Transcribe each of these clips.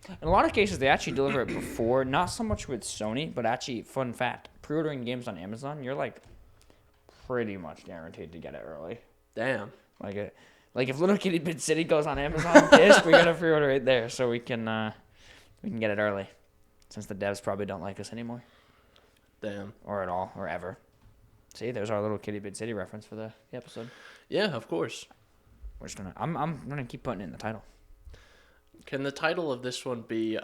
In a lot of cases, they actually deliver it before. Not so much with Sony, but actually, fun fact: pre-ordering games on Amazon, you're like pretty much guaranteed to get it early. Damn. Like if Little Kitty Big City goes on Amazon disc, we gotta pre-order it there so we can get it early, since the devs probably don't like us anymore. Damn. Or at all, or ever. See, there's our Little Kitty Big City reference for the episode. Yeah, of course. We're just I'm gonna keep putting it in the title. Can the title of this one be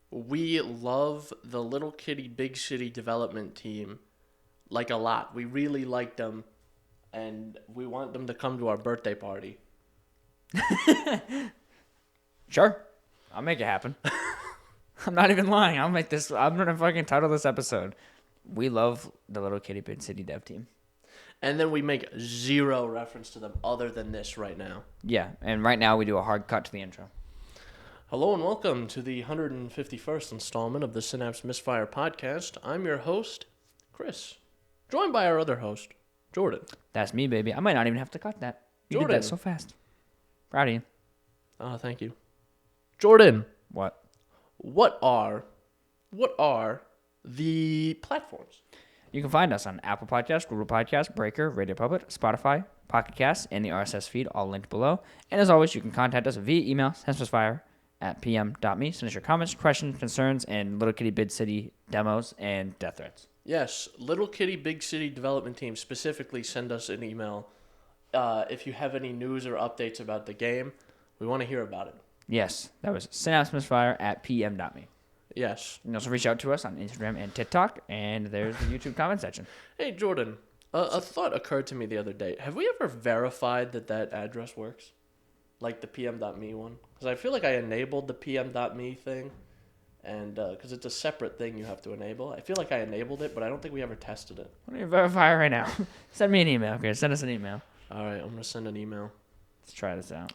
we love the Little Kitty Big City development team like a lot. We really like them and we want them to come to our birthday party. Sure. I'll make it happen. I'm not even lying. I'm gonna fucking title this episode. We love the Little Kitty Big City dev team. And then we make zero reference to them other than this right now. Yeah, and right now we do a hard cut to the intro. Hello and welcome to the 151st installment of the Synapse Misfire Podcast. I'm your host, Chris, joined by our other host, Jordan. That's me, baby. I might not even have to cut that. You Jordan. did that so fast. Proud of you. Oh, thank you. Jordan, What? what are the platforms? You can find us on Apple Podcasts, Google Podcasts, Breaker, Radio Public, Spotify, Pocket Casts, and the RSS feed, all linked below. And as always, you can contact us via email, synapsemisfire@pm.me. Send us your comments, questions, concerns, and Little Kitty Big City demos and death threats. Yes, Little Kitty Big City Development Team specifically send us an email if you have any news or updates about the game. We want to hear about it. Yes, that was synapsemisfire@pm.me. Yes. You can also reach out to us on Instagram and TikTok, and there's the YouTube comment section. Hey, Jordan, a thought occurred to me the other day. Have we ever verified that address works? Like the pm.me one? Because I feel like I enabled the pm.me thing, and because it's a separate thing you have to enable. I feel like I enabled it, but I don't think we ever tested it. Why don't you verify right now? Send me an email. Okay, send us an email. All right, I'm going to send an email. Let's try this out.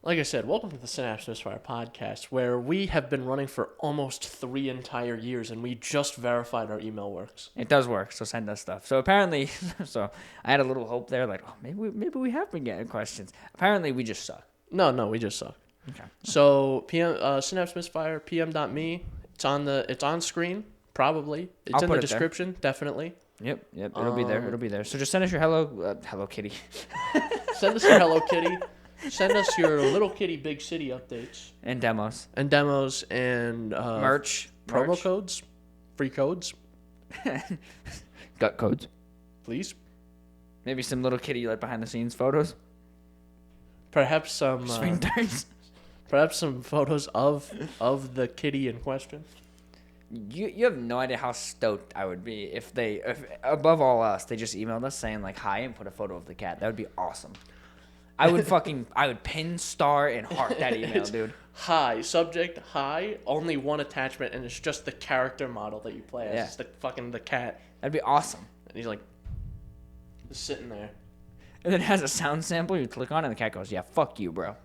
Like I said, welcome to the Synapse Misfire Podcast, where we have been running for almost 3 entire years, and we just verified our email works. It does work, so send us stuff. So apparently, I had a little hope there, like, oh, maybe we have been getting questions. Apparently, we just suck. No, we just suck. Okay. So Synapse Misfire, pm.me. It's on screen, probably. It's in the description, definitely. Yep, it'll be there. So just send us your Hello Kitty. Send us your Hello Kitty. Send us your Little Kitty Big City updates. And demos. And merch. Promo codes. Free codes. Gut codes. Please. Maybe some Little Kitty behind the scenes photos. Perhaps some swing turns. Perhaps some photos of the kitty in question. You have no idea how stoked I would be if above all else they just emailed us saying like hi and put a photo of the cat. That would be awesome. I would pin, star, and heart that email, dude. Hi, subject, hi, only one attachment, and it's just the character model that you play as. Yeah. It's the cat. That'd be awesome. And he's like, just sitting there. And then it has a sound sample, you click on it, and the cat goes, yeah, fuck you, bro.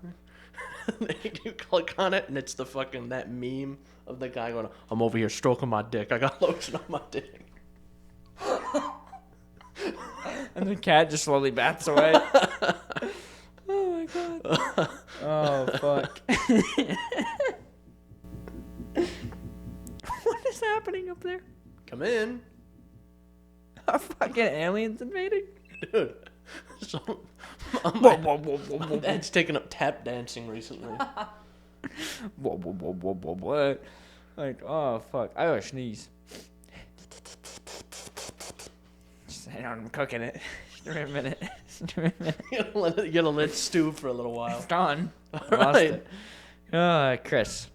You click on it, and it's that meme of the guy going, I'm over here stroking my dick. I got lotion on my dick. And the cat just slowly bats away. Oh my god. Oh fuck. What is happening up there? Come in. Are fucking aliens invading? Dude. My dad's taken up tap dancing recently. What? Like, oh fuck. I gotta sneeze. Just hang on, I'm cooking it. Just give me a minute. You gotta let it stew for a little while. It's gone. All right. Chris.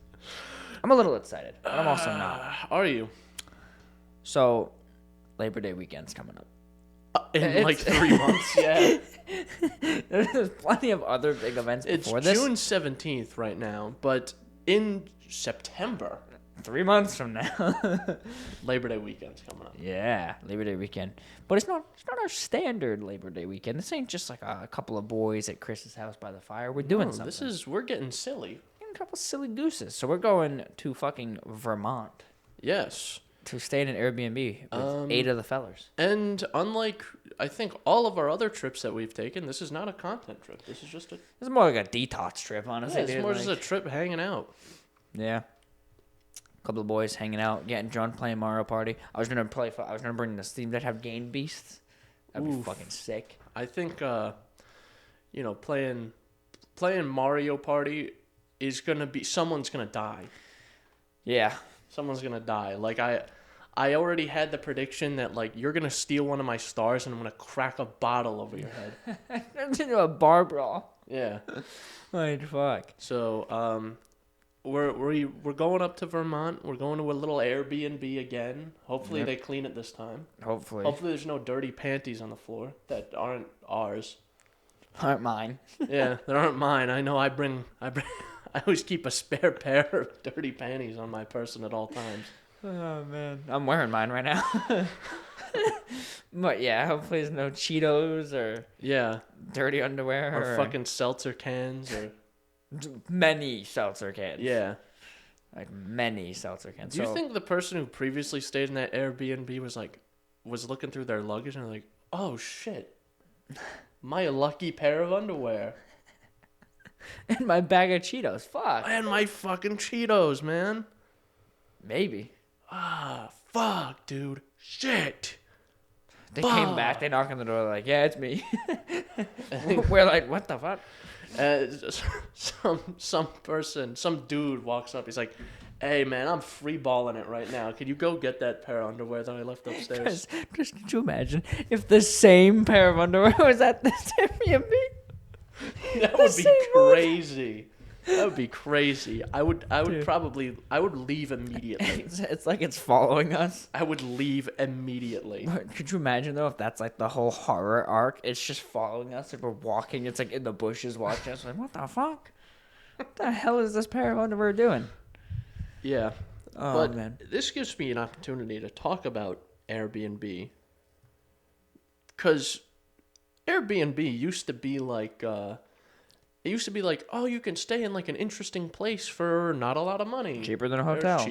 I'm a little excited, but I'm also not. Are you? So, Labor Day weekend's coming up. In like 3 months, yeah. There's plenty of other big events before this. It's June 17th right now, but in September, 3 months from now, Labor Day weekend's coming up. Yeah, Labor Day weekend. But it's not our standard Labor Day weekend. This ain't just like a couple of boys at Chris's house by the fire. We're doing something. We're getting silly. Getting a couple silly gooses. So we're going to fucking Vermont. Yes. to stay in an Airbnb with 8 of the fellers. And unlike, I think, all of our other trips that we've taken, this is not a content trip. This is just a... It's more like a detox trip, honestly. Yeah, it's more just a trip hanging out. Yeah. A couple of boys hanging out, getting drunk, playing Mario Party. I was gonna bring the Steam Deck, have Game Beasts. That'd be fucking sick. I think, playing Mario Party is gonna be... Someone's gonna die. Yeah. Someone's gonna die. Like, I already had the prediction that, like, you're gonna steal one of my stars and I'm gonna crack a bottle over your head. Turns into a bar brawl. Yeah. Like, fuck. So, we're going up to Vermont. We're going to a little Air B&B again. Hopefully they clean it this time. Hopefully there's no dirty panties on the floor that aren't ours. Aren't mine. Yeah, they aren't mine. I know. I always keep a spare pair of dirty panties on my person at all times. Oh, man. I'm wearing mine right now. But, yeah, hopefully there's no Cheetos or dirty underwear. Or fucking seltzer cans. Or many seltzer cans. Yeah. Like, many seltzer cans. Do you think the person who previously stayed in that Airbnb was looking through their luggage and like, oh, shit. My lucky pair of underwear. And my bag of Cheetos. Fuck. And my fucking Cheetos, man. Maybe. Ah, fuck, dude. Shit. They came back. They knock on the door like, yeah, it's me. We're like, what the fuck? Some dude walks up. He's like, hey, man, I'm free balling it right now. Could you go get that pair of underwear that I left upstairs? Just could you imagine if the same pair of underwear was at this Airbnb? That would be crazy. That would be crazy. I would leave immediately. It's like it's following us. I would leave immediately. Could you imagine though if that's like the whole horror arc? It's just following us. Like we're walking. It's like in the bushes watching us. Like what the fuck? What the hell is this pair of underwear doing? Yeah. Oh, but man. This gives me an opportunity to talk about Airbnb. Because Airbnb used to be like, oh, you can stay in like an interesting place for not a lot of money. Cheaper than a hotel.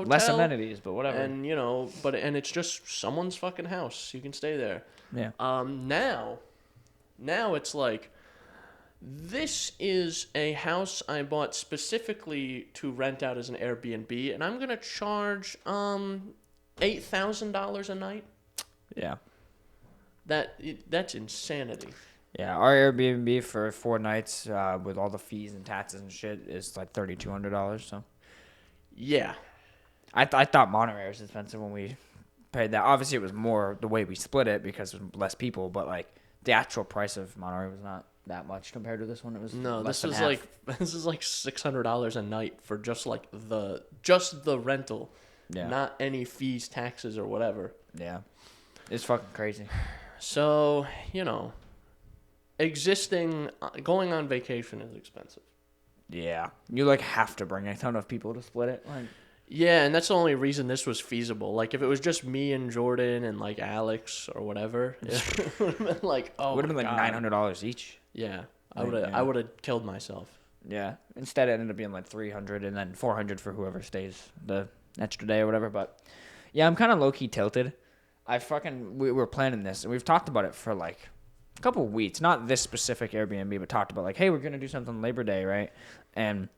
Less amenities, but whatever. And, and it's just someone's fucking house. You can stay there. Yeah. Now it's like, this is a house I bought specifically to rent out as an Airbnb, and I'm going to charge $8,000 a night. Yeah. That's insanity. Yeah, our Airbnb for 4 nights with all the fees and taxes and shit is like $3,200. So. Yeah. I thought Monterey was expensive when we paid that. Obviously, it was more the way we split it because it was less people, but like the actual price of Monterey was not that much compared to this one. It was this is like $600 a night for just the rental. Yeah. Not any fees, taxes, or whatever. Yeah. It's fucking crazy. So, going on vacation is expensive. Yeah. You like have to bring a ton of people to split it. Like, yeah, and that's the only reason this was feasible. Like, if it was just me and Jordan and like Alex or whatever, it would have been like, $900 each. Yeah, I would have killed myself. Yeah. Instead, it ended up being like $300 and then $400 for whoever stays the extra day or whatever. But yeah, I'm kind of low key tilted. We were planning this and we've talked about it for like a couple of weeks. Not this specific Airbnb, but talked about like, hey, we're gonna do something Labor Day, right? And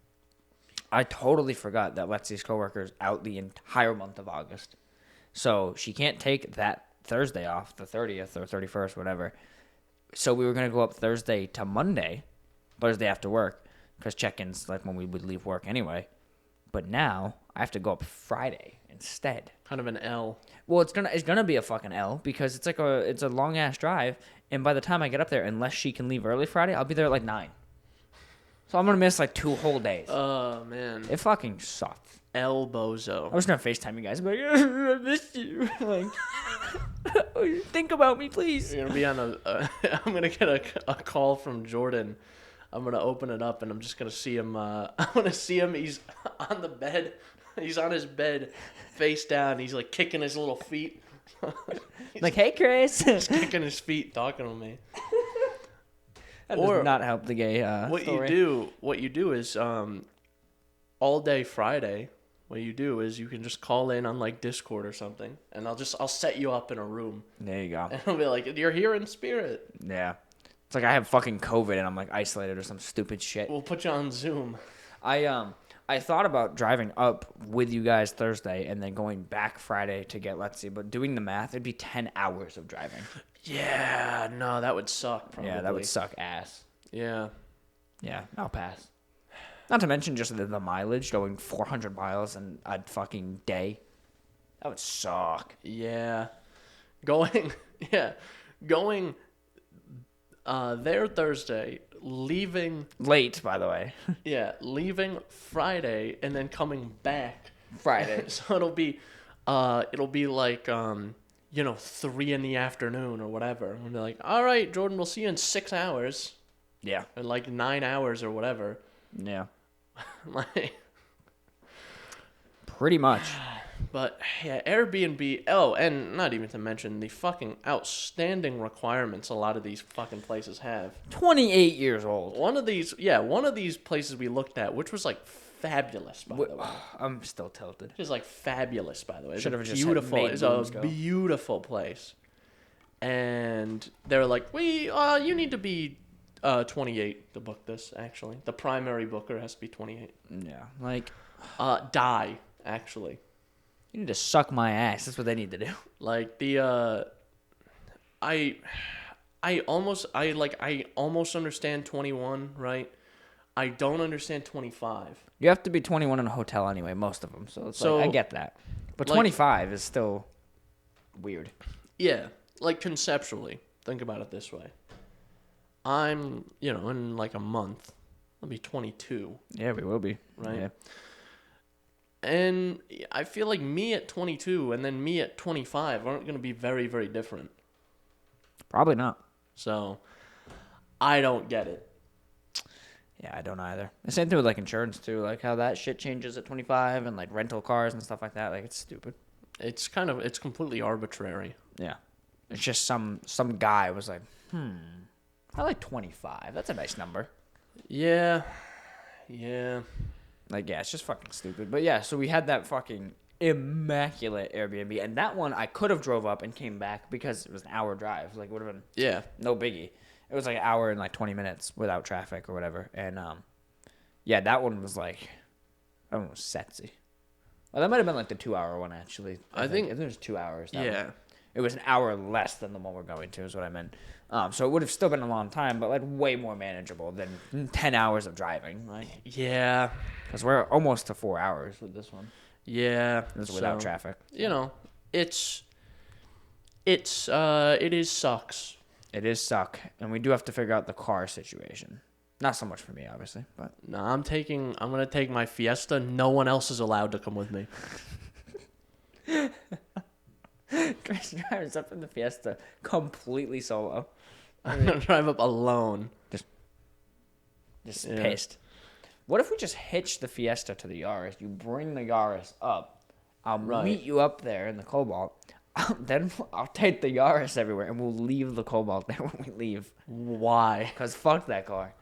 I totally forgot that Lexi's coworker's out the entire month of August. So she can't take that Thursday off, the 30th or 31st, whatever. So we were going to go up Thursday to Monday, Thursday after work, because check-in's like when we would leave work anyway. But now I have to go up Friday instead. Kind of an L. Well, it's gonna be a fucking L because it's a long ass drive, and by the time I get up there, unless she can leave early Friday, I'll be there at like 9. So I'm gonna miss like 2 whole days. Oh man, it fucking sucks. El Bozo. I was gonna FaceTime you guys and be like, I missed you. Like, think about me, please. You're gonna be on I'm gonna get a call from Jordan. I'm gonna open it up and I'm just gonna see him. I'm gonna see him. He's on the bed. He's on his bed, face down. He's like kicking his little feet. Like, hey, Chris. He's kicking his feet, talking to me. That does not help the gay what story. What you do is all day Friday, what you do is you can just call in on like Discord or something, and I'll set you up in a room. There you go. And I'll be like, you're here in spirit. Yeah. It's like I have fucking COVID and I'm like isolated or some stupid shit. We'll put you on Zoom. I thought about driving up with you guys Thursday and then going back Friday to get Let's See, but doing the math, it'd be 10 hours of driving. Yeah, no, that would suck, probably. Yeah, that would suck ass. Yeah. Yeah, I'll pass. Not to mention just the mileage, going 400 miles in a fucking day. That would suck. Yeah. Going there Thursday, leaving... Late, by the way. Yeah, leaving Friday and then coming back Friday. So it'll be like 3 in the afternoon or whatever. And they're like, all right, Jordan, we'll see you in 6 hours. Yeah. Or like 9 hours or whatever. Yeah. Like, pretty much. but yeah, Airbnb. Oh, and not even to mention the fucking outstanding requirements a lot of these fucking places have. 28 years old. One of these places we looked at, which was like fabulous, by the way. I'm still tilted. Just like fabulous, by the way. Should have just beautiful. made It's rooms a go. beautiful place, and they're like, you need to be 28 to book this. Actually, the primary booker has to be 28. Yeah, like Die actually. you need to suck my ass. That's what they need to do. Like the I almost understand 21, right? I don't understand 25. You have to be 21 in a hotel anyway, most of them. So it's like, I get that. But like, 25 is still weird. Yeah, like conceptually, think about it this way. I'm, in like a month, I'll be 22. Yeah, we will be. Right? Yeah. And I feel like me at 22 and then me at 25 aren't going to be very, very different. Probably not. So, I don't get it. Yeah, I don't either. The same thing with like insurance too, like how that shit changes at 25 and like rental cars and stuff like that. Like it's stupid. It's completely arbitrary. Yeah. It's just some guy was like, I like 25. That's a nice number. Yeah. Yeah. Like, yeah, it's just fucking stupid. But yeah, so we had that fucking immaculate Airbnb. And that one I could have drove up and came back because it was an hour drive. Like, it would have been no biggie. It was like an hour and like 20 minutes without traffic or whatever. And yeah, that one was like, that one was sexy. Well, that might have been like the 2-hour one, actually. I think it was 2 hours. Yeah. One. It was an hour less than the one we're going to, is what I meant. So it would have still been a long time, but like way more manageable than 10 hours of driving. Like, yeah. Because we're almost to 4 hours with this one. Yeah. This is without traffic. It is sucks. It is suck. And we do have to figure out the car situation. Not so much for me, obviously, but. No, I'm going to take my Fiesta. No one else is allowed to come with me. Chris drives up in the Fiesta completely solo. I'm going to drive up alone. Just pissed. What if we just hitch the Fiesta to the Yaris? You bring the Yaris up. I'll meet you up there in the Cobalt. Then I'll take the Yaris everywhere, and we'll leave the Cobalt there when we leave. Why? Because fuck that car.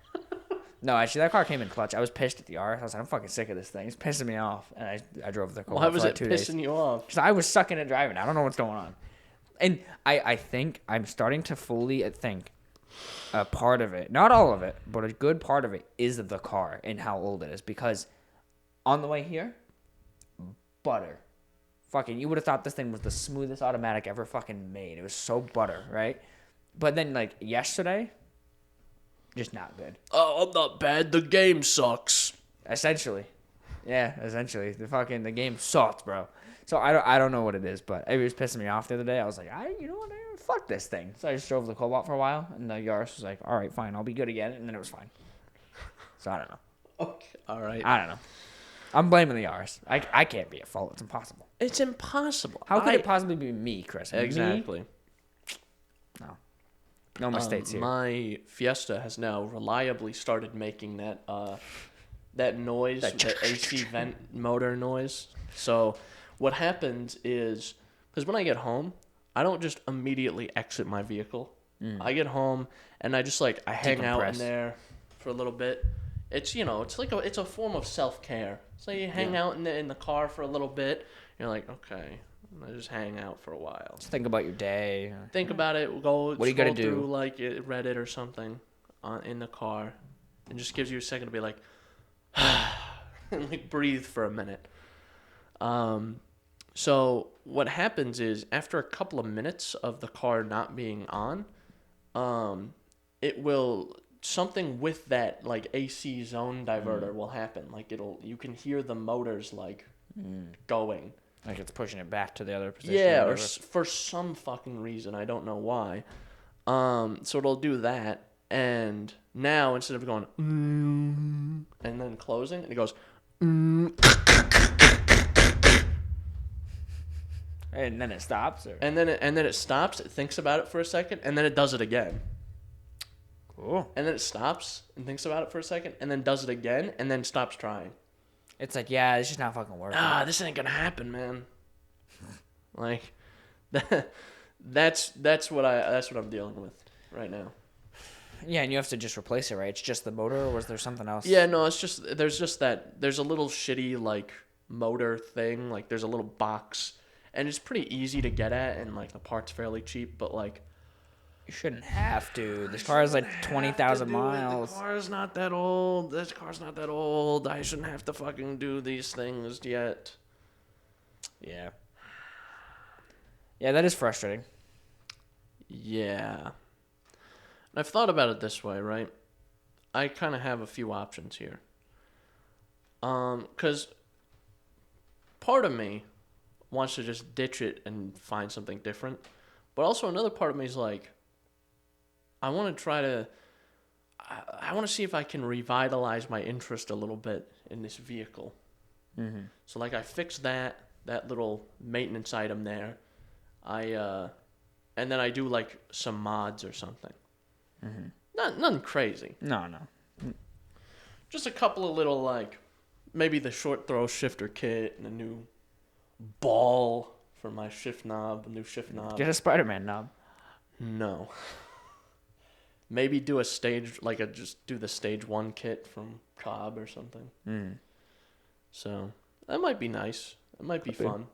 No, actually, that car came in clutch. I was pissed at the Yaris. I was like, I'm fucking sick of this thing. It's pissing me off. And I drove the Cobalt. Why was for it like 2 pissing days. you off? Because I was sucking at driving. I don't know what's going on. And I think I'm starting to fully think a part of it, not all of it, but a good part of it is the car and how old it is. Because on the way here, butter. Fucking, you would have thought this thing was the smoothest automatic ever fucking made. It was so butter, right? But then, like, yesterday, just not good. Oh, I'm not bad. The game sucks. Essentially. Yeah, essentially. The game sucks, bro. So I don't know what it is, but it was pissing me off the other day. I was like, you know what? Fuck this thing. So I just drove the Cobalt for a while, and the Yaris was like, all right, fine, I'll be good again, and then it was fine. So I don't know. Okay, all right. I don't know. I'm blaming the Yaris. I can't be at fault. It's impossible. It's impossible. How could it possibly be me, Chris? Exactly. Me? No mistakes here. My Fiesta has now reliably started making that noise, the AC vent motor noise. So what happens is, because when I get home, I don't just immediately exit my vehicle. I get home and I just I hang out in there for a little bit, It's it's a form of self-care. So you hang Yeah. out in the car for a little bit. You're like, okay, I just hang out for a while. Just think about your day. Think about it. Go What are you gonna scroll through do? like Reddit or something in the car, and just gives you a second to be like, and like breathe for a minute. So what happens is after a couple of minutes of the car not being on, it will something with that like AC zone diverter will happen. Like you can hear the motors like going. Like it's pushing it back to the other position. Yeah, or or for some fucking reason, I don't know why. So it'll do that, and now instead of going and then closing, it goes. And then it stops. And then it stops. It thinks about it for a second, and then it does it again. Cool. And then it stops and thinks about it for a second, and then does it again, and then stops trying. It's like, yeah, it's just not fucking working. This ain't gonna happen, man. Like, that's what I'm dealing with right now. Yeah, and you have to just replace it, right? It's just the motor, or was there something else? Yeah, no, there's a little shitty like motor thing. Like there's a little box, and it's pretty easy to get at, and like the part's fairly cheap, but like. You shouldn't have to. This car is like 20,000 miles. The car's not that old. This car's not that old. I shouldn't have to fucking do these things yet. Yeah. Yeah, that is frustrating. Yeah. And I've thought about it this way, right? I kind of have a few options here. 'Cause part of me wants to just ditch it and find something different. But also another part of me is like, I want to see if I can revitalize my interest a little bit in this vehicle. Mm-hmm. So like I fixed that little maintenance item there. And then I do like some mods or something. Mm-hmm. Nothing crazy. No. Just a couple of little like, maybe the short throw shifter kit and a new ball for my shift knob, a new shift knob. Get a Spider-Man knob. No. Maybe do just do the stage 1 kit from Cobb or something. So that might be nice. It might be fun.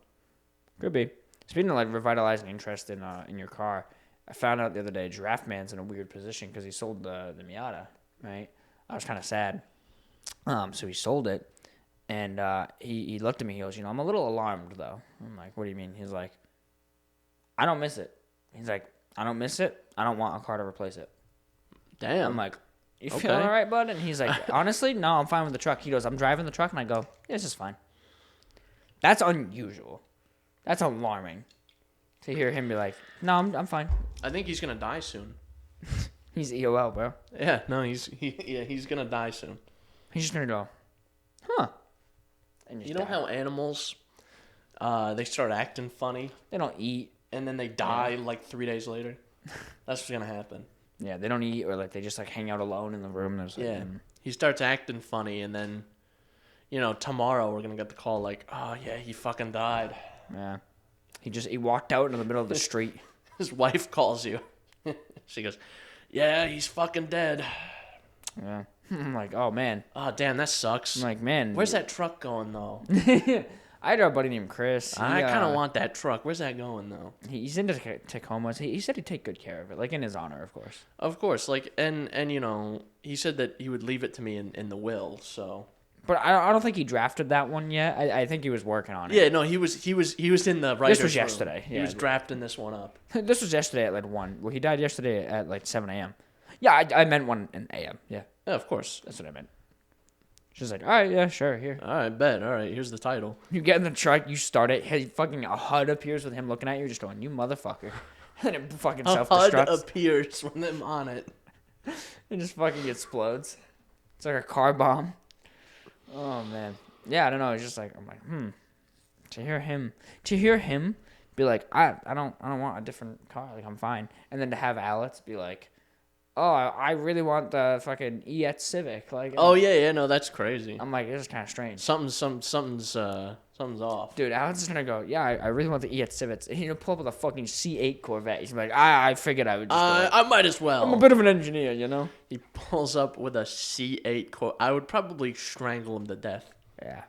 Could be. Speaking of like revitalizing interest in your car, I found out the other day Giraffe Man's in a weird position because he sold the Miata, right? I was kind of sad. So he sold it, and he looked at me. He goes, I'm a little alarmed though. I'm like, what do you mean? He's like, I don't miss it. He's like, I don't miss it. I don't want a car to replace it. Damn. I'm like, you feeling all right, bud? And he's like, honestly, no, I'm fine with the truck. He goes, I'm driving the truck, and I go, yeah, this is fine. That's unusual. That's alarming. To hear him be like, no, I'm fine. I think he's gonna die soon. He's EOL, bro. Yeah, no, he's gonna die soon. He's just gonna go, huh? And You know how animals, they start acting funny, they don't eat. and then they die like 3 days later? That's what's gonna happen. Yeah, they don't eat, or like they just like hang out alone in the room. There's like, Yeah, he starts acting funny, and then, tomorrow we're gonna get the call like, oh yeah, he fucking died. yeah. He walked out in the middle of the street. His wife calls you. She goes, yeah, he's fucking dead. Yeah. I'm like, oh man. Oh damn, that sucks. I'm like, man. Where's that truck going though? I had a buddy named Chris. I kind of want that truck. Where's that going though? He's into Tacomas. He said he'd take good care of it, like in his honor, of course. Of course, like and he said that he would leave it to me in the will. So, but I don't think he drafted that one yet. I think he was working on it. Yeah, no, he was in the writer's This was room. yesterday. Yeah, he was drafting this one up. This was yesterday at like 1. Well, he died yesterday at like 7 a.m. Yeah, I meant 1 a.m. Yeah, of course. That's what I meant. She's like, all right, yeah, sure, here. All right, bet. All right, here's the title. You get in the truck, you start it, fucking a HUD appears with him looking at you, just going, you motherfucker. And then it fucking self-destructs. A HUD appears with him on it. It just fucking explodes. It's like a car bomb. Oh, man. Yeah, I don't know. It's just like, I'm like, To hear him be like, I don't want a different car. Like, I'm fine. And then to have Alex be like, oh, I really want the fucking EX Civic. Like, Oh yeah, no, that's crazy. I'm like, this is kind of strange. Something's off. Dude, Alan's just gonna go, yeah, I really want the EX Civics. And he'll pull up with a fucking C8 Corvette. He's like, I figured I would just go. I might as well. I'm a bit of an engineer, you know? He pulls up with a C8 I would probably strangle him to death. Yeah.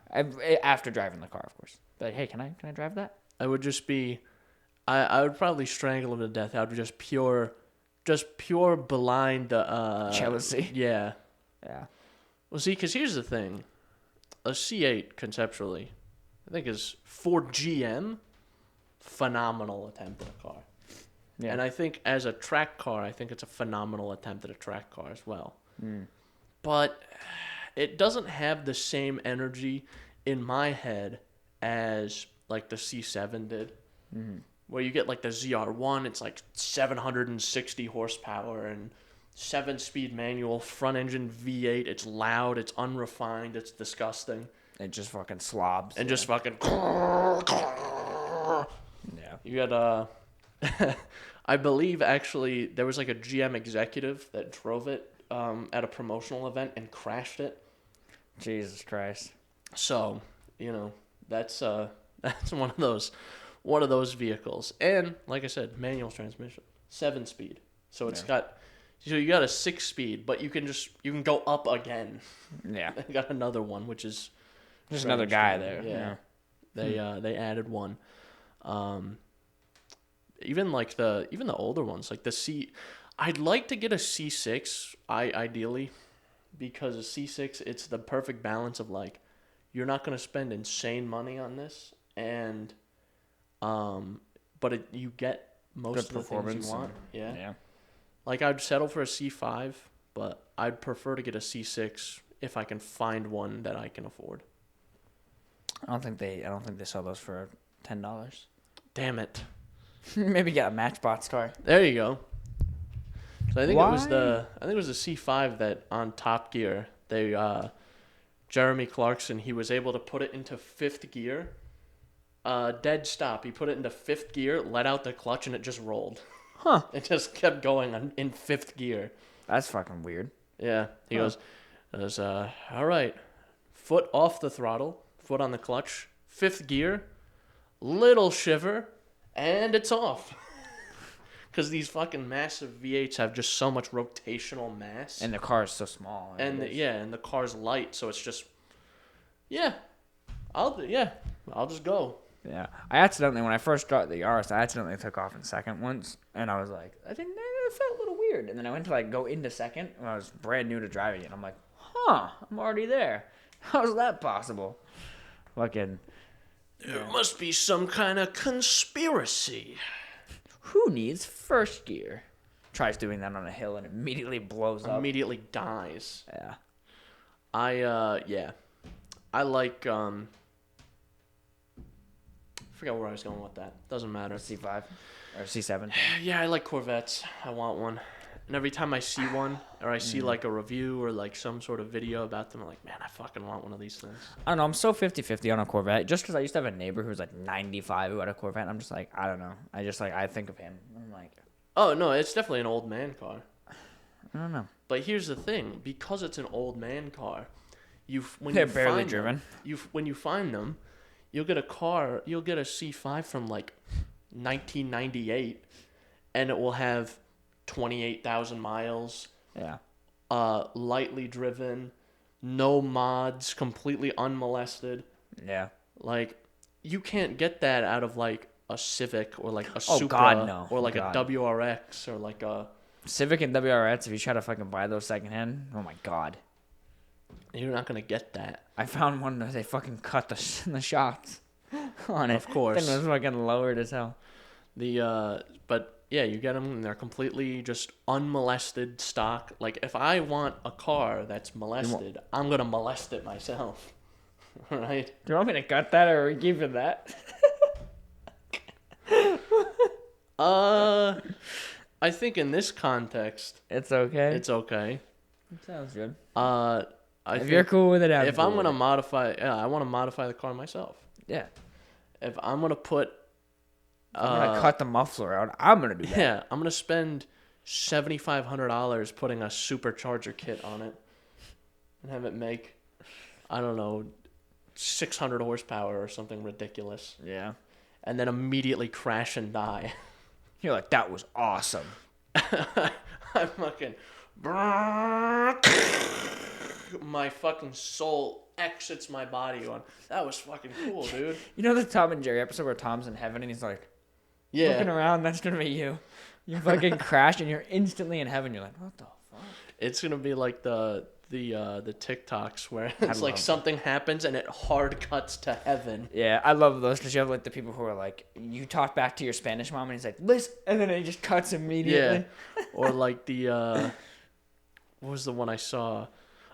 After driving the car, of course. Like, hey, can I drive that? I would just be, I would probably strangle him to death. I would just pure blind jealousy. Yeah. Yeah. Well, see, because here's the thing, a C8 conceptually, I think is for GM, phenomenal attempt at a car. Yeah. And I think as a track car, I think it's a phenomenal attempt at a track car as well. But it doesn't have the same energy in my head as like the C7 did. Where you get like the ZR1, it's like 760 horsepower and 7-speed manual, front engine V8. It's loud, it's unrefined, it's disgusting. It just fucking slobs. And just fucking... Yeah. You got I believe actually there was like a GM executive that drove it at a promotional event and crashed it. Jesus Christ. So, you know, that's one of those vehicles. And like I said, manual transmission, 7-speed. So it's got, so you got a 6-speed, but you can go up again. Yeah. They got another one, which is just another guy there. Yeah. They added one. Even the older ones, like the C, I'd like to get a C6, ideally, because a C6, it's the perfect balance of like, you're not going to spend insane money on this, and but you get most of the things you want. Yeah. Like I'd settle for a C5, but I'd prefer to get a C6 if I can find one that I can afford. I don't think they sell those for $10. Damn it. Maybe get a Matchbox car. There you go. So I think it was the C5 that on Top Gear, they Jeremy Clarkson, he was able to put it into 5th gear. Dead stop. He put it into 5th gear, let out the clutch, and it just rolled. Huh. It just kept going in 5th gear. That's fucking weird. Yeah. He goes, all right, foot off the throttle, foot on the clutch, 5th gear, little shiver, and it's off. Because these fucking massive V8s have just so much rotational mass. And the car is so small. And the car's light, so it's just, I'll just go. Yeah. I accidentally, when I first got the Yaris, I accidentally took off in second once. And I was like, it felt a little weird. And then I went to like go into second when I was brand new to driving it. I'm like, I'm already there. How's that possible? Fucking. There must be some kind of conspiracy. Who needs first gear? Tries doing that on a hill and immediately blows up. Immediately dies. Yeah. I like, I forgot where I was going with that. Doesn't matter. C5 or C7. Yeah, I like Corvettes. I want one. And every time I see one, or I see like a review or like some sort of video about them, I'm like, man, I fucking want one of these things. I don't know. I'm so 50-50 on a Corvette. Just because I used to have a neighbor who was like 95 who had a Corvette. And I'm just like, I don't know. I think of him. I'm like, oh, no, it's definitely an old man car. I don't know. But here's the thing. Because it's an old man car, they're barely driven. When you find them, you'll get a C5 from like 1998, and it will have 28,000 miles. Yeah. Lightly driven, no mods, completely unmolested. Yeah. Like, you can't get that out of like a Civic or like a Supra or like a WRX or like a Civic and WRX. If you try to fucking buy those secondhand, oh my god, you're not gonna get that. I found one that they fucking cut the shocks on it. Of course, it was fucking lowered as hell. But yeah, you get them and they're completely just unmolested stock. Like, if I want a car that's molested, I'm going to molest it myself. Right? Do you want me to cut that or keep it that? I think in this context, it's okay. It's okay. It sounds good. If you're cool with it, if I'm going to modify, I want to modify the car myself. Yeah. If I'm going to put... I'm going to cut the muffler out. I'm going to do that. Yeah, I'm going to spend $7,500 putting a supercharger kit on it and have it make, I don't know, 600 horsepower or something ridiculous. Yeah. And then immediately crash and die. You're like, that was awesome. I'm fucking... My fucking soul exits my body going, that was fucking cool, dude. You know the Tom and Jerry episode where Tom's in heaven and he's like, looking around, that's going to be you. You fucking crash and you're instantly in heaven. You're like, what the fuck? It's going to be like the TikToks where it's like something happens and it hard cuts to heaven. Yeah, I love those because you have like the people who are like, you talk back to your Spanish mom and he's like, listen, and then it just cuts immediately. Yeah. Or like what was the one I saw?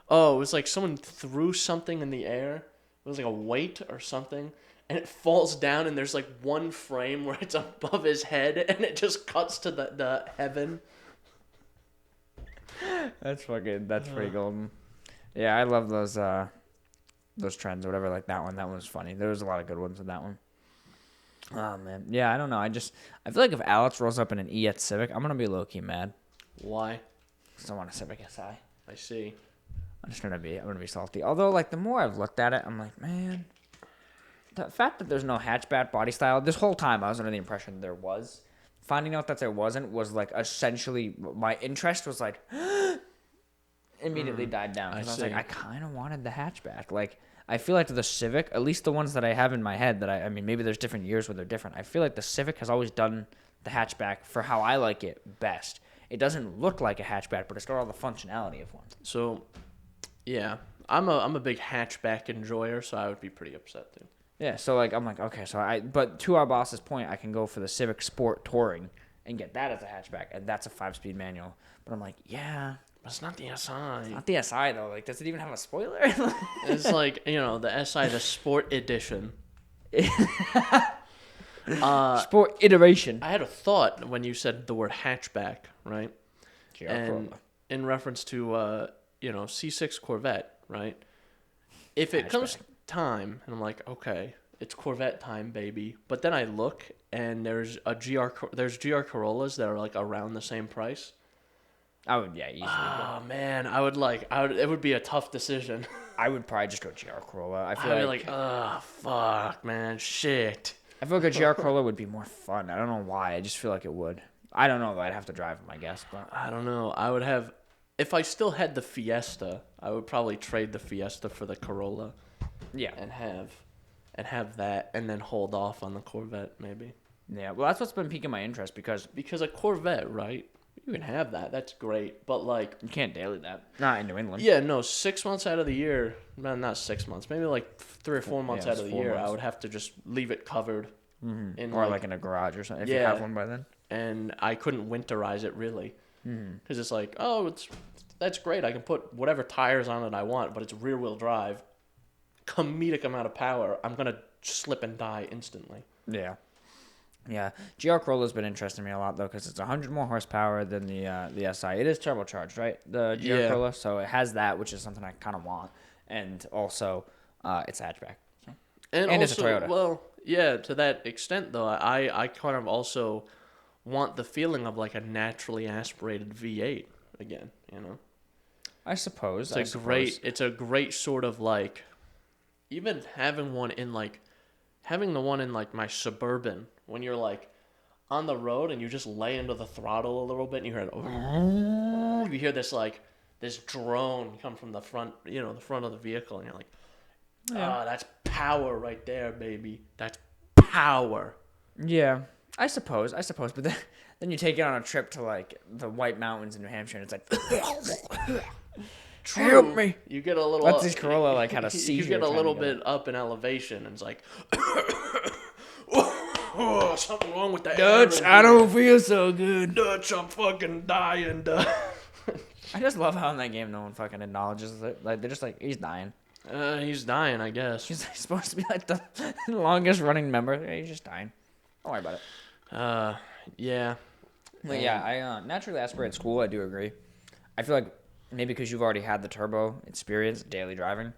Oh, it was like someone threw something in the air. It was like a weight or something. And it falls down and there's like one frame where it's above his head and it just cuts to the heaven. That's pretty golden. Yeah, I love those trends or whatever, like that one. That one was funny. There was a lot of good ones with that one. Oh, man. Yeah, I don't know. I feel like if Alex rolls up in an E8 Civic, I'm going to be low-key mad. Why? Because I want a Civic SI. I see. I'm going to be salty. Although, like, the more I've looked at it, I'm like, man, the fact that there's no hatchback body style, this whole time I was under the impression there was. Finding out that there wasn't was, like, essentially, my interest was, like, immediately died down. Because I was like, I kind of wanted the hatchback. Like, I feel like the Civic, at least the ones that I have in my head, that I mean, maybe there's different years where they're different. I feel like the Civic has always done the hatchback for how I like it best. It doesn't look like a hatchback, but it's got all the functionality of one. So, yeah, I'm a big hatchback enjoyer, so I would be pretty upset too. Yeah, so like I'm like, okay, but to our boss's point, I can go for the Civic Sport Touring and get that as a hatchback, and that's a 5-speed manual. But I'm like, yeah, but it's not the SI. It's not the SI though. Like, does it even have a spoiler? It's like, the SI, the Sport Edition. Sport iteration. I had a thought when you said the word hatchback, right? And in reference to C6 Corvette, right? If it comes time, and I'm like, okay, it's Corvette time, baby. But then I look, and there's GR Corollas that are like around the same price. I would, yeah, easily. Oh man, it would be a tough decision. I would probably just go GR Corolla. I'd be like, oh fuck, man, shit. I feel like a GR Corolla would be more fun. I don't know why. I just feel like it would. I don't know. I'd have to drive them, I guess. But I don't know. I would have, if I still had the Fiesta, I would probably trade the Fiesta for the Corolla. Yeah. And have that, and then hold off on the Corvette, maybe. Yeah, well, that's what's been piquing my interest because a Corvette, right? You can have that. That's great. But, like... You can't daily that. Not in New England. Yeah, no. 6 months out of the year... No, not 6 months. Maybe, like, 3 or 4 months out of the year, I would have to just leave it covered. Mm-hmm. Or, like, in a garage or something, if you have one by then. And I couldn't winterize it, really. Because it's like, that's great. I can put whatever tires on it I want, but it's rear-wheel drive. Comedic amount of power. I'm going to slip and die instantly. Yeah. Yeah, GR Corolla's been interesting me a lot though because it's 100 more horsepower than the SI. It is turbocharged, right? The GR Corolla, so it has that, which is something I kind of want, and also it's a hatchback. So. And also, it's a Toyota. Well, yeah, to that extent though, I kind of also want the feeling of like a naturally aspirated V8 again. I suppose it's a great sort of like, even having the one in like my Suburban. When you're like on the road and you just lay into the throttle a little bit and you hear this drone come from the front, the front of the vehicle, and you're like, that's power right there, baby. That's power. Yeah, I suppose. But then you take it on a trip to like the White Mountains in New Hampshire, and it's like, True. Help me. You get a little. What's this Corolla like? Had a seizure. You get a little bit up in elevation, and it's like. Oh, something wrong with that. Dutch, I don't feel so good. Dutch, I'm fucking dying. I just love how in that game no one fucking acknowledges it. Like, they're just like, he's dying. He's dying, I guess. He's supposed to be like the longest running member. Yeah, he's just dying. Don't worry about it. Yeah. But yeah, I naturally aspirate school. I do agree. I feel like maybe because you've already had the turbo experience, daily driving,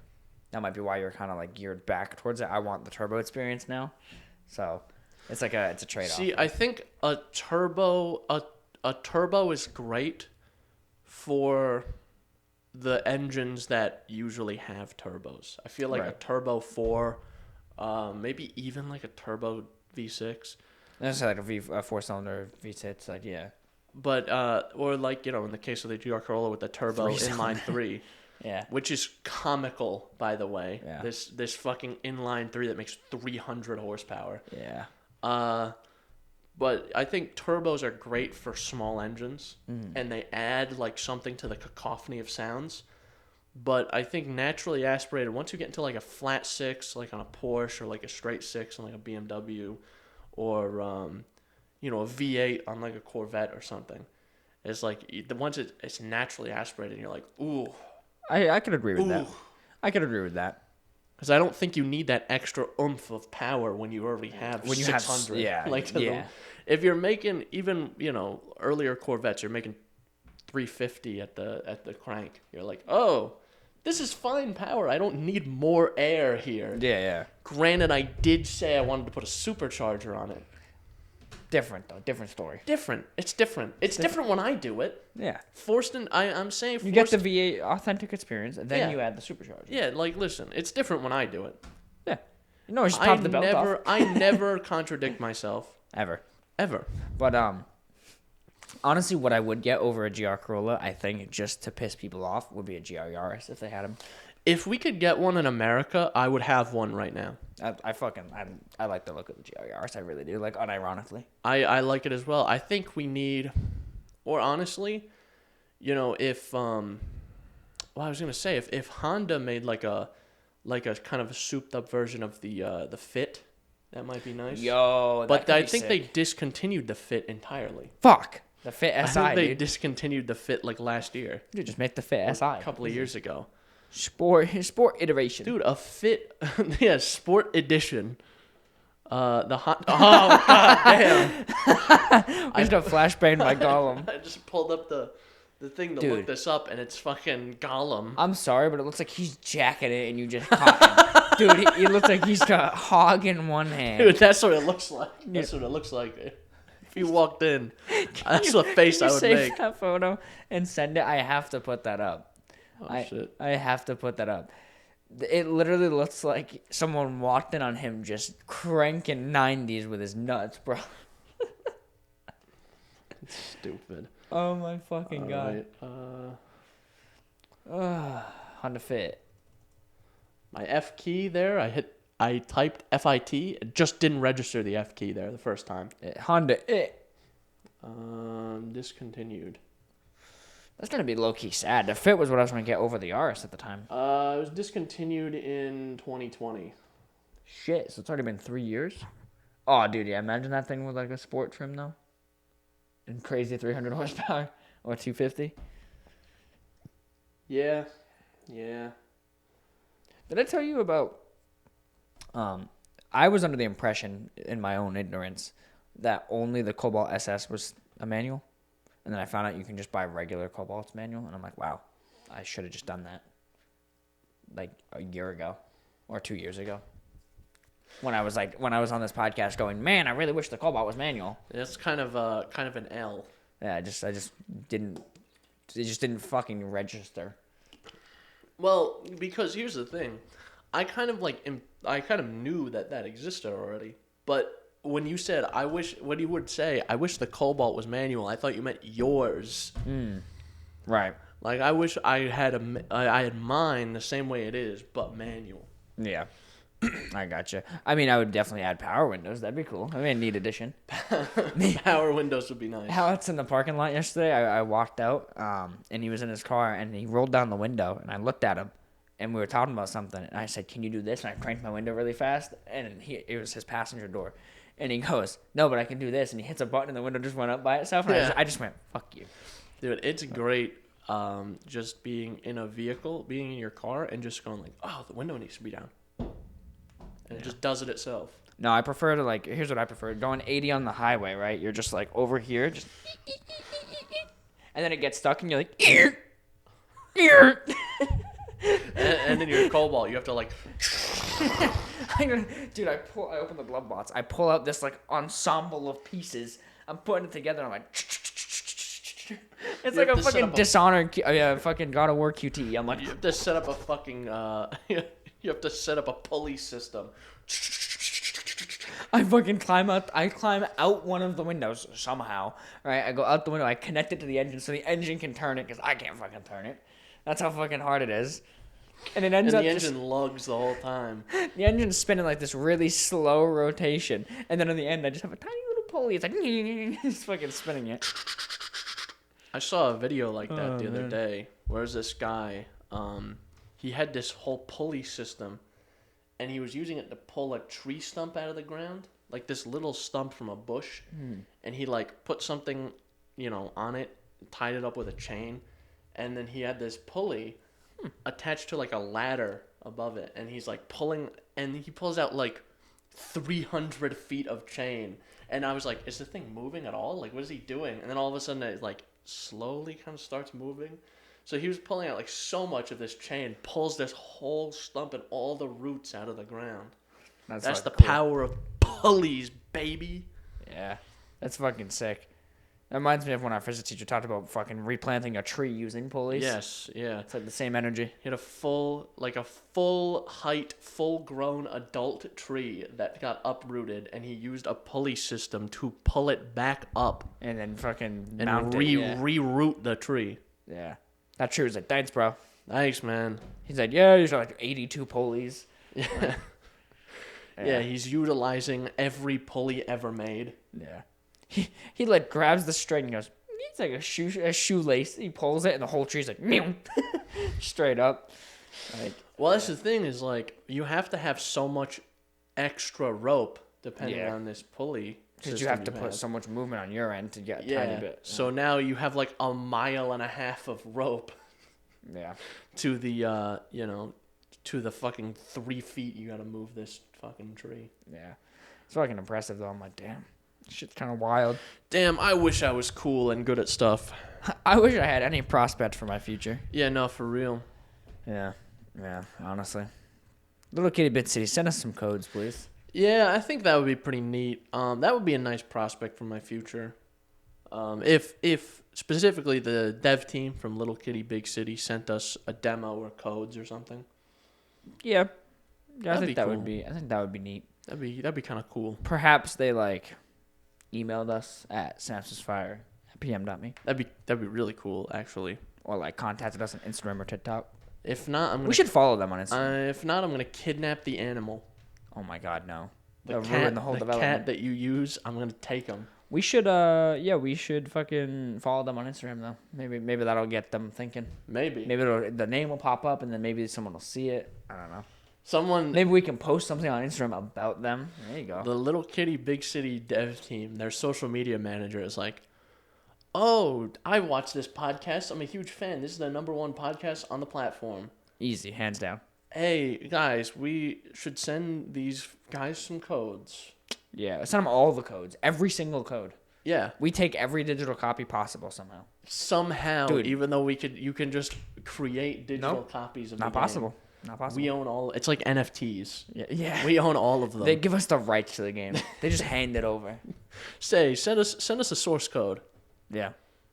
that might be why you're kind of like geared back towards it. I want the turbo experience now. So... It's a trade-off. See, I think a turbo a turbo is great for the engines that usually have turbos. I feel like a turbo 4, maybe even like a turbo V6. That's like a 4-cylinder V6, like, yeah. But, or like, in the case of the GR Corolla with the turbo inline 3. Yeah. Which is comical, by the way. Yeah. This fucking inline 3 that makes 300 horsepower. Yeah. But I think turbos are great for small engines, and they add like something to the cacophony of sounds. But I think naturally aspirated, once you get into like a flat 6, like on a Porsche, or like a straight 6 on like a BMW, or a V8 on like a Corvette or something, it's like once it's naturally aspirated, you're like, ooh. I could agree with that. I could agree with that. Because I don't think you need that extra oomph of power when you already have 600. If you're making even earlier Corvettes, you're making 350 at the crank. You're like, oh, this is fine power. I don't need more air here. Yeah. Granted, I did say I wanted to put a supercharger on it. Different though. Different story. Different. It's different. It's different when I do it. Yeah. I'm saying you get the V8 authentic experience, and then you add the supercharger. Yeah, like listen, it's different when I do it. Yeah. Just pop the belt off. I never contradict myself. Ever. But honestly, what I would get over a GR Corolla, I think, just to piss people off, would be a GR Yaris if they had them. If we could get one in America, I would have one right now. I like the look of the GR Yaris. I really do. Like, unironically. I like it as well. I think we need, or honestly, if I was gonna say if Honda made like a kind of a souped up version of the Fit, that might be nice. But I think they discontinued the Fit entirely. Fuck. The Fit SI, I think they discontinued the Fit like last year. Dude, just make the Fit SI. A couple of years ago. Sport iteration. Dude, a Fit, Sport edition. The hot. Oh god damn! I just got flashbanged by Gollum. I just pulled up the thing to look this up, and it's fucking Gollum. I'm sorry, but it looks like he's jacking it, and you just caught him. Dude, he looks like he's got a hog in one hand. Dude, that's what it looks like. That's what it looks like. If you walked in, that's the face I would make. Save that photo and send it. I have to put that up. Shit. I have to put that up. It literally looks like someone walked in on him just cranking 90s with his nuts, bro. Stupid. Oh my fucking god. Right. Honda Fit. My F key there, I typed FIT, it just didn't register the F key there the first time. Honda Discontinued. That's gonna be low key sad. The Fit was what I was gonna get over the RS at the time. It was discontinued in 2020. Shit, so it's already been 3 years. Oh, dude, yeah. Imagine that thing with like a sport trim though, and crazy 300 horsepower or 250. Yeah. Did I tell you about? I was under the impression, in my own ignorance, that only the Cobalt SS was a manual. And then I found out you can just buy regular Cobalt's manual. And I'm like, wow, I should have just done that like a year ago or 2 years ago. When I was on this podcast going, man, I really wish the Cobalt was manual. It's kind of an L. Yeah, I just didn't. It just didn't fucking register. Well, because here's the thing. I kind of knew that existed already. But when you said, I wish the Cobalt was manual, I thought you meant yours. Right. Like, I wish I had mine the same way it is, but manual. Yeah. I gotcha. I mean, I would definitely add power windows. That'd be cool. I mean, neat addition. Power windows would be nice. Alex in the parking lot yesterday, I walked out, and he was in his car, and he rolled down the window, and I looked at him, and we were talking about something, and I said, can you do this? And I cranked my window really fast, and it was his passenger door. And he goes, no, but I can do this. And he hits a button, and the window just went up by itself. And I just went, fuck you. Dude, it's great just being in a vehicle, being in your car, and just going like, oh, the window needs to be down. And it just does it itself. No, I prefer to, here's what I prefer. Going 80 on the highway, right? You're just, over here, just... And then it gets stuck, and you're like... and in your Cobalt, you have to, Dude, I open the glove box. I pull out this, ensemble of pieces. I'm putting it together, and I'm like... It's You like have a to set fucking up a- Dishonored, fucking God of War QT. I'm like, You have to set up a fucking you have to set up a pulley system. I fucking climb out. I climb out one of the windows somehow. Right, I go out the window. I connect it to the engine so the engine can turn it because I can't fucking turn it. That's how fucking hard it is. And it ends And up the engine lugs the whole time. the engine's spinning like this really slow rotation, and then in the end, I just have a tiny little pulley. It's like it's fucking spinning it. I saw a video like that the other man. day. Where's this guy? He had this whole pulley system, and he was using it to pull a tree stump out of the ground, like this little stump from a bush. And he like put something, on it, tied it up with a chain, and then he had this pulley attached to like a ladder above it, and he's like pulling, and he pulls out like 300 feet of chain. And I was like, is the thing moving at all? Like, what is he doing? And then all of a sudden it like slowly kind of starts moving. So he was pulling out like so much of this chain, pulls this whole stump and all the roots out of the ground. That's like the cool. power of pulleys, baby. Yeah, that's fucking sick. That reminds me of when our physics teacher talked about fucking replanting a tree using pulleys. Yes, yeah. It's like the same energy. He had a full height, full grown adult tree that got uprooted, and he used a pulley system to pull it back up And then fucking and mount it. Yeah. reroot the tree. Yeah. That tree was like, thanks, bro. Thanks, man. He's like, yeah, there's like 82 pulleys. Yeah. Yeah, he's utilizing every pulley ever made. Yeah. He like grabs the string and goes, it's like a shoelace. He pulls it and the whole tree's like, meow. Straight up. Like, Well, that's the thing is like you have to have so much extra rope depending Yeah. on this pulley. because you have to put so much movement on your end to get a tiny bit. So now you have like a mile and a half of rope Yeah. to the to the fucking 3 feet you got to move this fucking tree. Yeah. It's fucking impressive though. I'm like, damn. Shit's kind of wild. Damn, I wish I was cool and good at stuff. I wish I had any prospect for my future. Yeah, no, for real. Yeah. Yeah, honestly. Little Kitty Bit City, send us some codes, please. Yeah, I think that would be pretty neat. That would be a nice prospect for my future. If specifically the dev team from Little Kitty Big City sent us a demo or codes or something. Yeah. I That'd think be that cool. would be neat. That'd be kind of cool. Perhaps they emailed us at synapsemisfire@pm.me That'd be really cool, actually. or contacted us on Instagram or TikTok. If not, I'm gonna. We should follow them on Instagram. If not, I'm gonna kidnap the animal. Oh my God, no! The They'll cat, ruin the whole development. cat that you use, I'm gonna take him. We should, we should fucking follow them on Instagram though. Maybe that'll get them thinking. Maybe. Maybe the name will pop up and then maybe someone will see it. I don't know. Someone. Maybe we can post something on Instagram about them. There you go. The Little Kitty Big City dev team, their social media manager is like, "Oh, I watch this podcast. I'm a huge fan. This is the #1 podcast on the platform. Easy, hands down. Hey, guys, we should send these guys some codes." Yeah, send them all the codes, every single code. Yeah. We take every digital copy possible somehow. Somehow, Dude. even though you can just create digital Nope. copies of Not the game. possible. Not possible. We own all. It's like NFTs. Yeah. We own all of them. They give us the rights to the game. They just hand it over. Send us a source code. Yeah.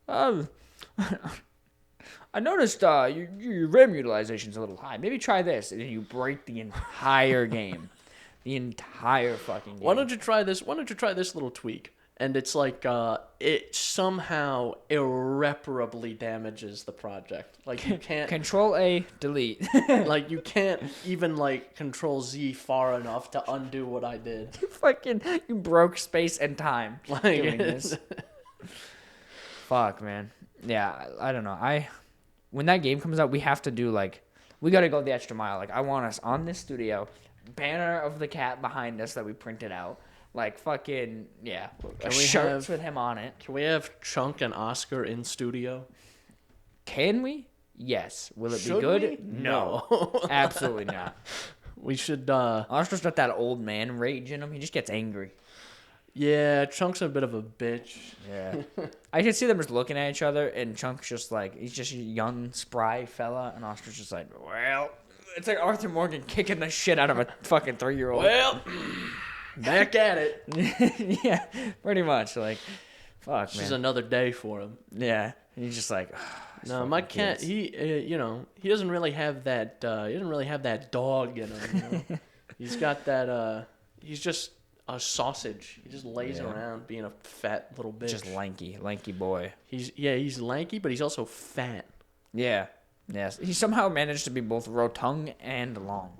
I noticed your RAM utilization's a little high. Maybe try this, and then you break the entire game, the entire fucking game. Why don't you try this? Why don't you try this little tweak? And it's like it somehow irreparably damages the project. Like you can't Control A, delete. like you can't even Control Z far enough to undo what I did. You broke space and time doing this. Fuck, man. Yeah, I don't know. When that game comes out, we have to do we got to go the extra mile. I want us on this studio, banner of the cat behind us that we printed out. Can we Shirts have- with him on it. Can we have Chunk and Oscar in studio? Can we? Yes. Will it Should be good? we? No. Absolutely not. We should Oscar's got that old man rage in him. He just gets angry. yeah, Chunk's a bit of a bitch. Yeah. I can see them just looking at each other, and Chunk's just he's just a young, spry fella, and Oscar's just well, it's like Arthur Morgan kicking the shit out of a fucking 3-year-old. Well, back at it. Yeah, pretty much. Fuck, It's man. just another day for him. Yeah. He's just like, No, my cat. kids. He doesn't really have that. He doesn't really have that dog in him. He's got that. He's just a sausage. He just lays around being a fat little bitch. Just lanky boy. He's lanky, but he's also fat. Yeah. Yes. He somehow managed to be both rotund and long.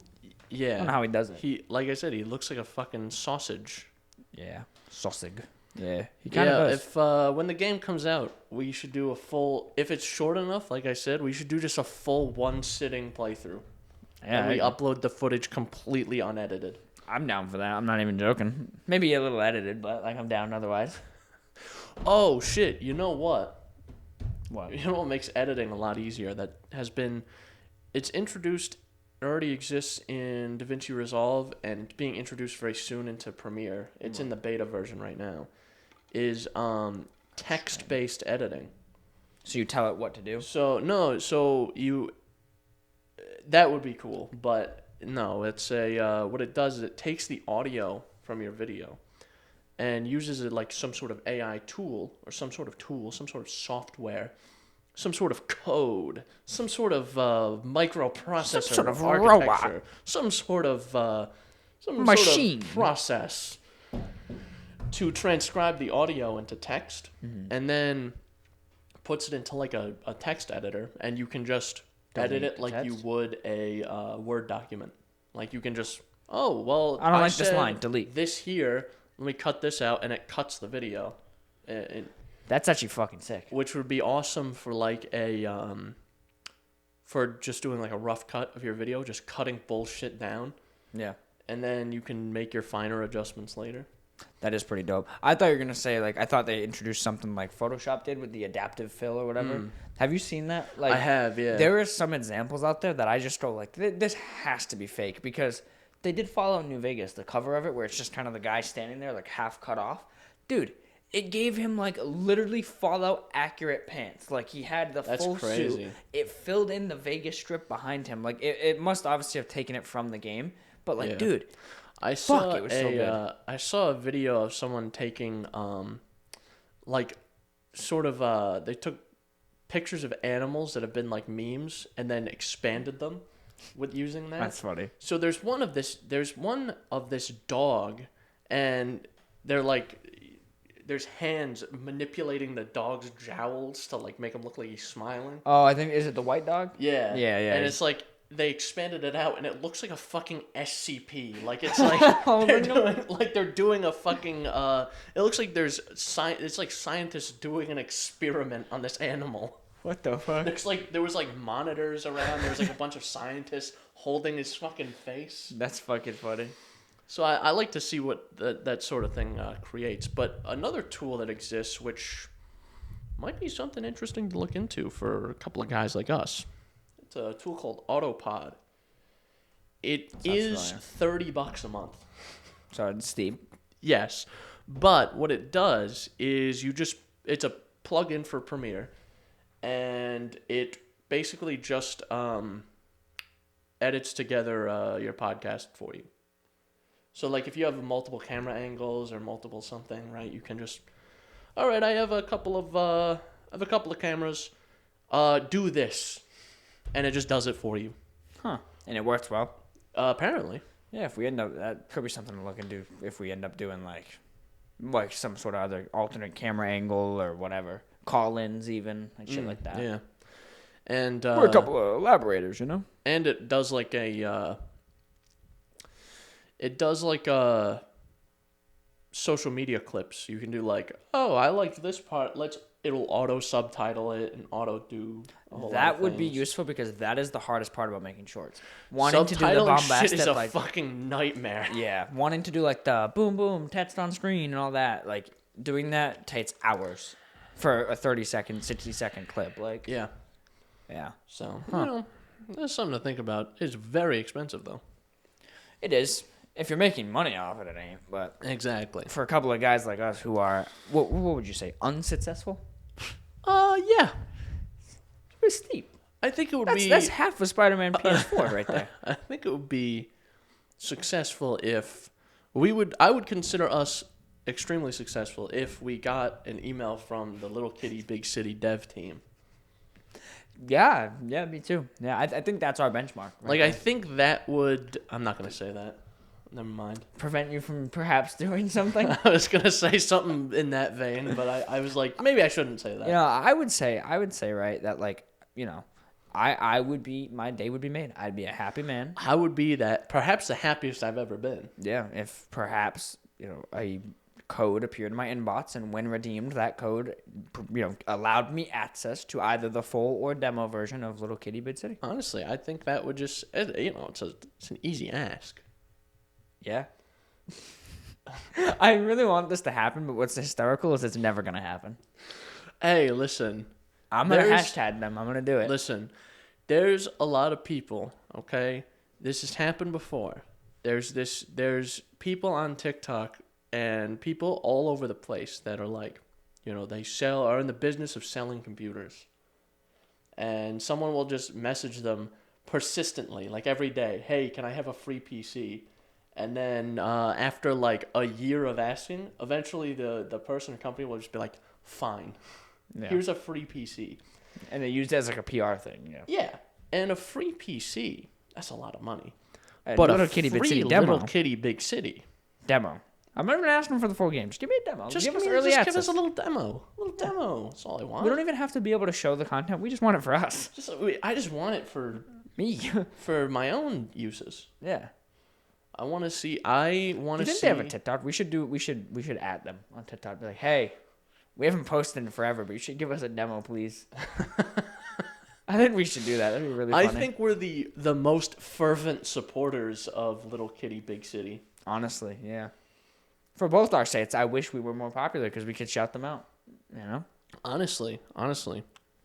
Yeah. I don't know how he does it. He, like I said, he looks like a fucking sausage. Yeah. Sausage. Yeah. He kind of does. If when the game comes out, we should do a full. If it's short enough, like I said, we should do just a full one sitting playthrough. Yeah. And we upload the footage completely unedited. I'm down for that. I'm not even joking. Maybe a little edited, but like I'm down otherwise. Oh shit! You know what? What? You know what makes editing a lot easier? That has been, it's introduced. It already exists in DaVinci Resolve and being introduced very soon into Premiere. It's in the beta version right now. Is text-based editing. So you tell it what to do? That would be cool, but no, it's what it does is it takes the audio from your video and uses it like some sort of AI tool or some sort of software, some sort of code, some sort of microprocessor, Some sort of architecture, robot. some sort of Machine. process to transcribe the audio into text, and then puts it into like a text editor, and you can just edit it like you would a Word document. Like you can just, I don't like this line, delete. this here. Let me cut this out, and it cuts the video. That's actually fucking sick. Which would be awesome for like for just doing like a rough cut of your video, just cutting bullshit down. Yeah. And then you can make your finer adjustments later. That is pretty dope. I thought you were going to say, like, I thought they introduced something like Photoshop did with the adaptive fill or whatever. Have you seen that? Like, I have, yeah. There are some examples out there that I just go, like, this has to be fake because they did follow New Vegas, the cover of it, where it's just kind of the guy standing there, like, half cut off. Dude, it gave him, like, literally Fallout accurate pants. Like, he had the full suit. It filled in the Vegas strip behind him. Like, it must obviously have taken it from the game. But, like, dude... I saw I saw a video of someone taking they took pictures of animals that have been like memes and then expanded them with using that. That's funny. So there's one of this dog, and they're like there's hands manipulating the dog's jowls to like make him look like he's smiling. Oh, I think, is it the white dog? Yeah. Yeah. And it's like they expanded it out, and it looks like a fucking SCP. Like it's like they're doing a fucking. It looks like it's like scientists doing an experiment on this animal. What the fuck? There was like monitors around. There was like a bunch of scientists holding his fucking face. That's fucking funny. So I like to see what that sort of thing creates. But another tool that exists, which might be something interesting to look into for a couple of guys like us. It's a tool called Autopod. It is $30 a month. So it's steep. Yes. But what it does is it's a plug-in for Premiere, and it basically just edits together your podcast for you. So like if you have multiple camera angles or multiple something, right, you can just, all right, I have a couple of cameras, do this. And it just does it for you. Huh. And it works well. Apparently. Yeah, if we end up, that could be something to look into if we end up doing like some sort of other alternate camera angle or whatever. Call-ins even, and shit like that. Yeah. And we're a couple of elaborators, you know? And it does like social media clips. You can do like, oh, I liked this part. It'll auto subtitle it and auto do a whole lot of That would be things. useful because that is the hardest part about making shorts. Wanting to do the bombastic shit is a like, fucking nightmare. Yeah, wanting to do like the boom boom text on screen and all that. Like doing that takes hours for a 30-second, 60-second clip. Like yeah. So that's something to think about. It's very expensive though. It is. If you're making money off it ain't. But exactly. For a couple of guys like us who are, what would you say, unsuccessful? Yeah. It's steep. I think it would be... That's half a Spider-Man PS4 right there. I think it would be successful if I would consider us extremely successful if we got an email from the Little Kitty Big City dev team. Yeah, me too. Yeah, I think that's our benchmark. Right I think that would... I'm not going to say that. Never mind. Prevent you from perhaps doing something? I was going to say something in that vein, but I was like, maybe I shouldn't say that. I would say, right, that I would be, my day would be made. I'd be a happy man. I would be perhaps the happiest I've ever been. Yeah, if perhaps, a code appeared in my inbox, and when redeemed, that code, allowed me access to either the full or demo version of Little Kitty Big City. Honestly, I think that would just, it's an easy ask. Yeah. I really want this to happen, but what's hysterical is it's never going to happen. Hey, listen. I'm going to hashtag them. I'm going to do it. Listen, there's a lot of people, okay? This has happened before. There's people on TikTok and people all over the place that are like, they are in the business of selling computers. And someone will just message them persistently, like every day, hey, can I have a free PC? And then after like a year of asking, eventually the person or company will just be like, fine, here's a free PC. And they use it as like a PR thing. Yeah. And a free PC, that's a lot of money. But a Little Kitty Big City demo. Little Kitty Big City demo. I'm not even asking for the full game. Just give me a demo. Just give us early access. Give us a little demo. That's all I want. We don't even have to be able to show the content. We just want it for us. I just want it for me. For my own uses. Yeah. I want to see. I want to see. Didn't they have a TikTok? We should add them on TikTok. Be like, hey, we haven't posted in forever, but you should give us a demo, please. I think we should do that. That'd be really funny. I think we're the most fervent supporters of Little Kitty Big City. Honestly, yeah. For both our sites, I wish we were more popular because we could shout them out. Honestly.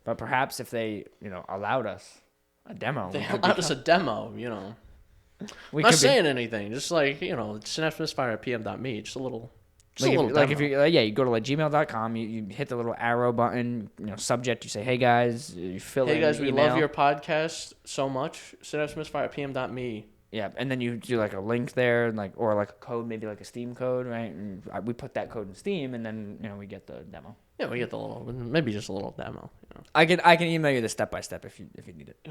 But perhaps if they, allowed us a demo, they allowed us a demo. I'm not saying anything. Just like Synapse Misfire at PM.me. Just a little. If you you go to gmail.com, you hit the little arrow button, subject, you say, hey guys, you fill in. Hey guys, we email. love your podcast so much. Synapse Misfire at PM.me. Yeah, and then you do like a link there, or like a code, maybe like a Steam code, right? And we put that code in Steam, and then we get the demo. Yeah, we get the maybe just a little demo. I can email you the step by step if you need it.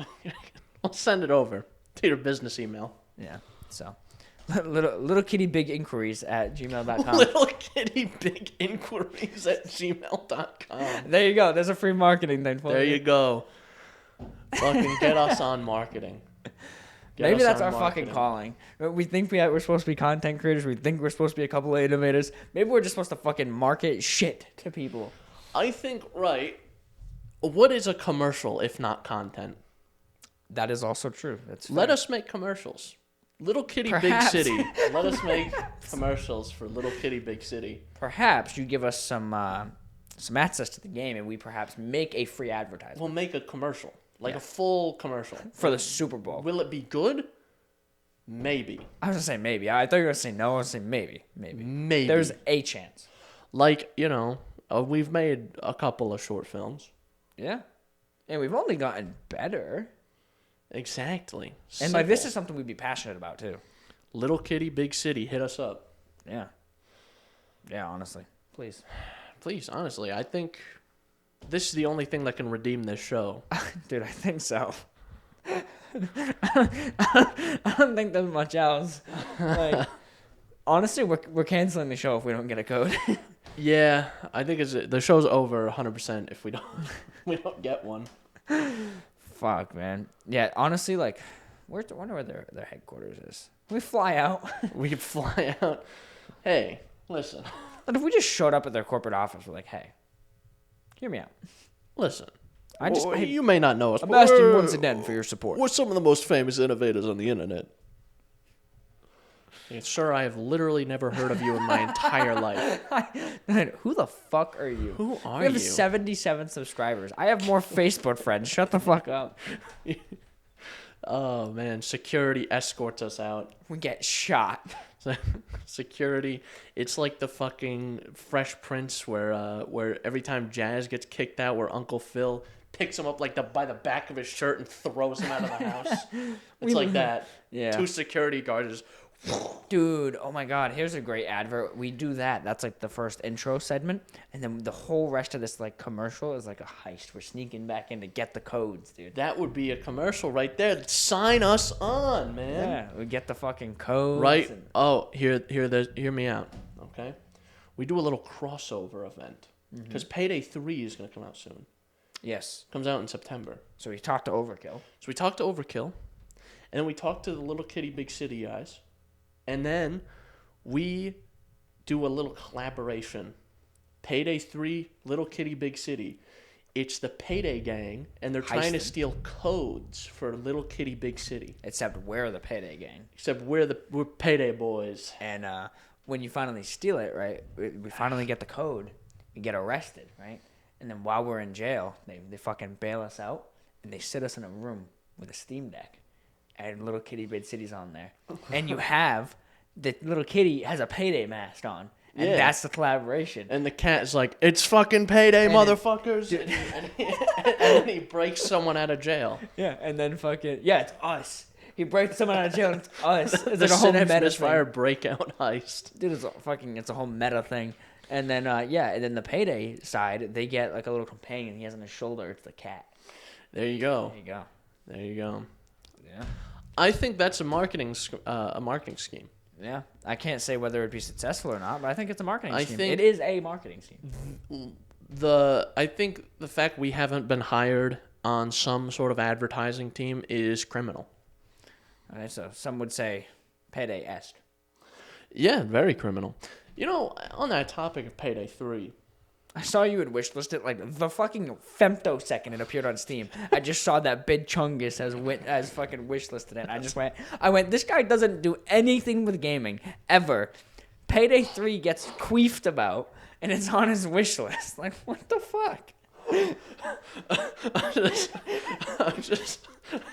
I'll send it over to your business email. Yeah. So, little kitty big inquiries at gmail.com. Little kitty big inquiries at gmail.com. There you go. There's a free marketing thing for you. There you go. Fucking get us on marketing. Maybe that's our fucking calling. We think we're supposed to be content creators. We think we're supposed to be a couple of innovators. Maybe we're just supposed to fucking market shit to people. I think, right. What is a commercial if not content? That is also true. Let us make commercials. Little Kitty Big City. Let us make commercials for Little Kitty Big City. Perhaps you give us some access to the game, and we perhaps make a free advertisement. We'll make a commercial. A full commercial. For the Super Bowl. Will it be good? Maybe. I was going to say maybe. I thought you were going to say no. I was going to say maybe. Maybe. There's a chance. We've made a couple of short films. Yeah. And we've only gotten better. Exactly. And this is something we'd be passionate about too. Little Kitty Big City, hit us up. Yeah. Yeah, honestly. Please, honestly. I think this is the only thing that can redeem this show. Dude, I think so. I don't think there's much else. Honestly, we're canceling the show if we don't get a code. Yeah, I think the show's over 100% if we don't get one. Fuck, man. Yeah, honestly, I wonder where their headquarters is. We fly out. We could fly out. Hey, listen. But if we just showed up at their corporate office, we're like, hey, hear me out. Listen. You may not know us. I'm asking you once again for your support. We're some of the most famous innovators on the internet. Sir, I have literally never heard of you in my entire life. Who the fuck are you? Who are you? We have 77 subscribers. I have more Facebook friends. Shut the fuck up. Oh, man. Security escorts us out. We get shot. Security. It's like the fucking Fresh Prince where every time Jazz gets kicked out, where Uncle Phil picks him up by the back of his shirt and throws him out of the house. It's like that. Yeah. 2 security guards just Dude, oh my God, here's a great advert. We do that. That's like the first intro segment. And then the whole rest of this like commercial is like a heist. We're sneaking back in to get the codes, dude. That would be a commercial right there. Sign us on, man. Yeah, we get the fucking codes. Right? Oh, hear me out, okay? We do a little crossover event. Because Payday 3 is going to come out soon. Yes. Comes out in September. So we talked to Overkill. So we talked to Overkill. And then we talked to the Little Kitty Big City guys. And then we do a little collaboration. Payday 3, Little Kitty Big City. It's the Payday gang, and they're trying to steal codes for Little Kitty Big City. Except we're the Payday gang. Except we're Payday boys. And when you finally steal it, right, we finally get the code. We get arrested, right? And then while we're in jail, they fucking bail us out, and they sit us in a room with a Steam Deck. And Little Kitty Big City's on there. And you have, the little kitty has a Payday mask on. And that's the collaboration. And the cat is like, it's fucking Payday, motherfuckers. And then he breaks someone out of jail. Yeah, and then fucking, it's us. He breaks someone out of jail and it's us. It's The like a whole Synapse meta Misfire thing. breakout heist. Dude, it's a whole meta thing. And then, and then the Payday side, they get like a little companion he has on his shoulder. It's the cat. There you go. There you go. Yeah. I think that's a marketing scheme. Yeah. I can't say whether it'd be successful or not, but I think it's a marketing scheme. Think it is a marketing scheme. I think the fact we haven't been hired on some sort of advertising team is criminal. Okay, so some would say Payday-esque. Yeah, very criminal. You know, on that topic of Payday 3, I saw you had wishlisted like the fucking femtosecond it appeared on Steam. I just saw that Bid Chungus as fucking wishlisted it. I went, this guy doesn't do anything with gaming ever. Payday 3 gets queefed about, and it's on his wish list. Like, what the fuck? I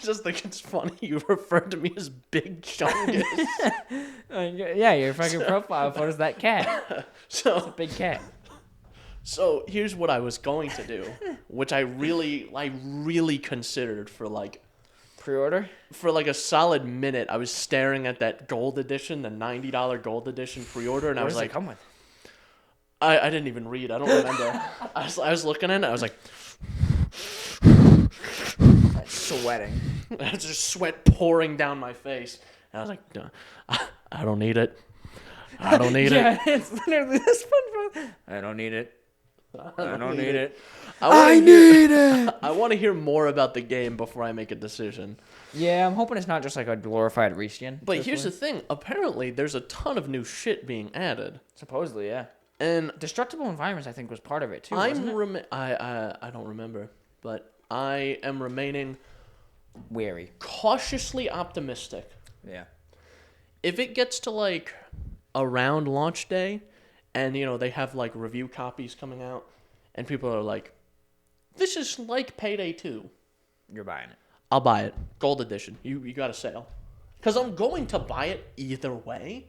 just think it's funny you referred to me as Big Chungus. Yeah, your fucking profile photo's that cat. It's a big cat. So here's what I was going to do, which I really considered for like pre-order. For like a solid minute, I was staring at that gold edition, the $90 gold edition pre-order, and I was like, "What does it come with?" I didn't even read. I don't remember. I was looking at it. I was like, sweating. I was just sweat pouring down my face, and I was like, no, I don't need it. I don't need it. Yeah, it's literally this SpongeBob. I don't need it. I don't need it. I need it. I want to hear more about the game before I make a decision. Yeah, I'm hoping it's not just like a glorified reskin. But here's the thing. Apparently, there's a ton of new shit being added. Supposedly, yeah. And destructible environments, I think, was part of it too. I don't remember, but I am remaining wary, cautiously optimistic. Yeah. If it gets to like around launch day, and you know they have like review copies coming out, and people are like, "This is like Payday 2." You're buying it. I'll buy it. Gold edition. You got a sale. Because I'm going to buy it either way.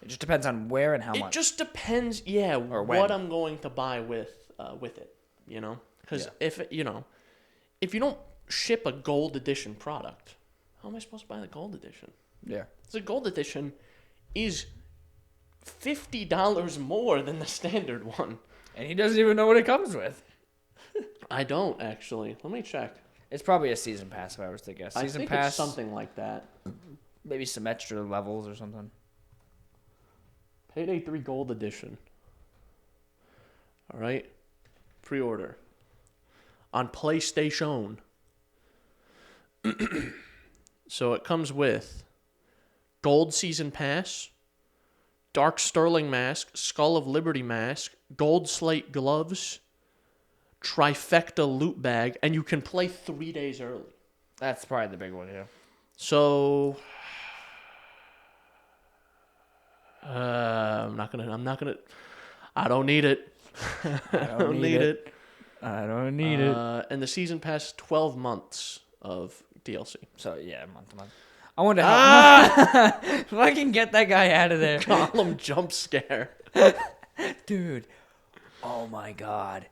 It just depends on where and how much. It just depends, yeah, or what I'm going to buy with it, you know? Because if you don't ship a gold edition product, how am I supposed to buy the gold edition? Yeah. The gold edition is $50 more than the standard one. And he doesn't even know what it comes with. I don't, actually. Let me check. It's probably a season pass, if I was to guess. I think it's something like that. Maybe some extra levels or something. Payday 3 Gold Edition. All right. Pre-order. On PlayStation. So it comes with Gold Season Pass, Dark Sterling Mask, Skull of Liberty Mask, Gold Slate Gloves, Trifecta Loot Bag, and you can play 3 days early. That's probably the big one, yeah. So I don't need it. I don't need it. I don't need it. And the season pass 12 months of DLC. So yeah, month to month. I wonder how if I can get that guy out of there. Column jump scare. Dude. Oh my god.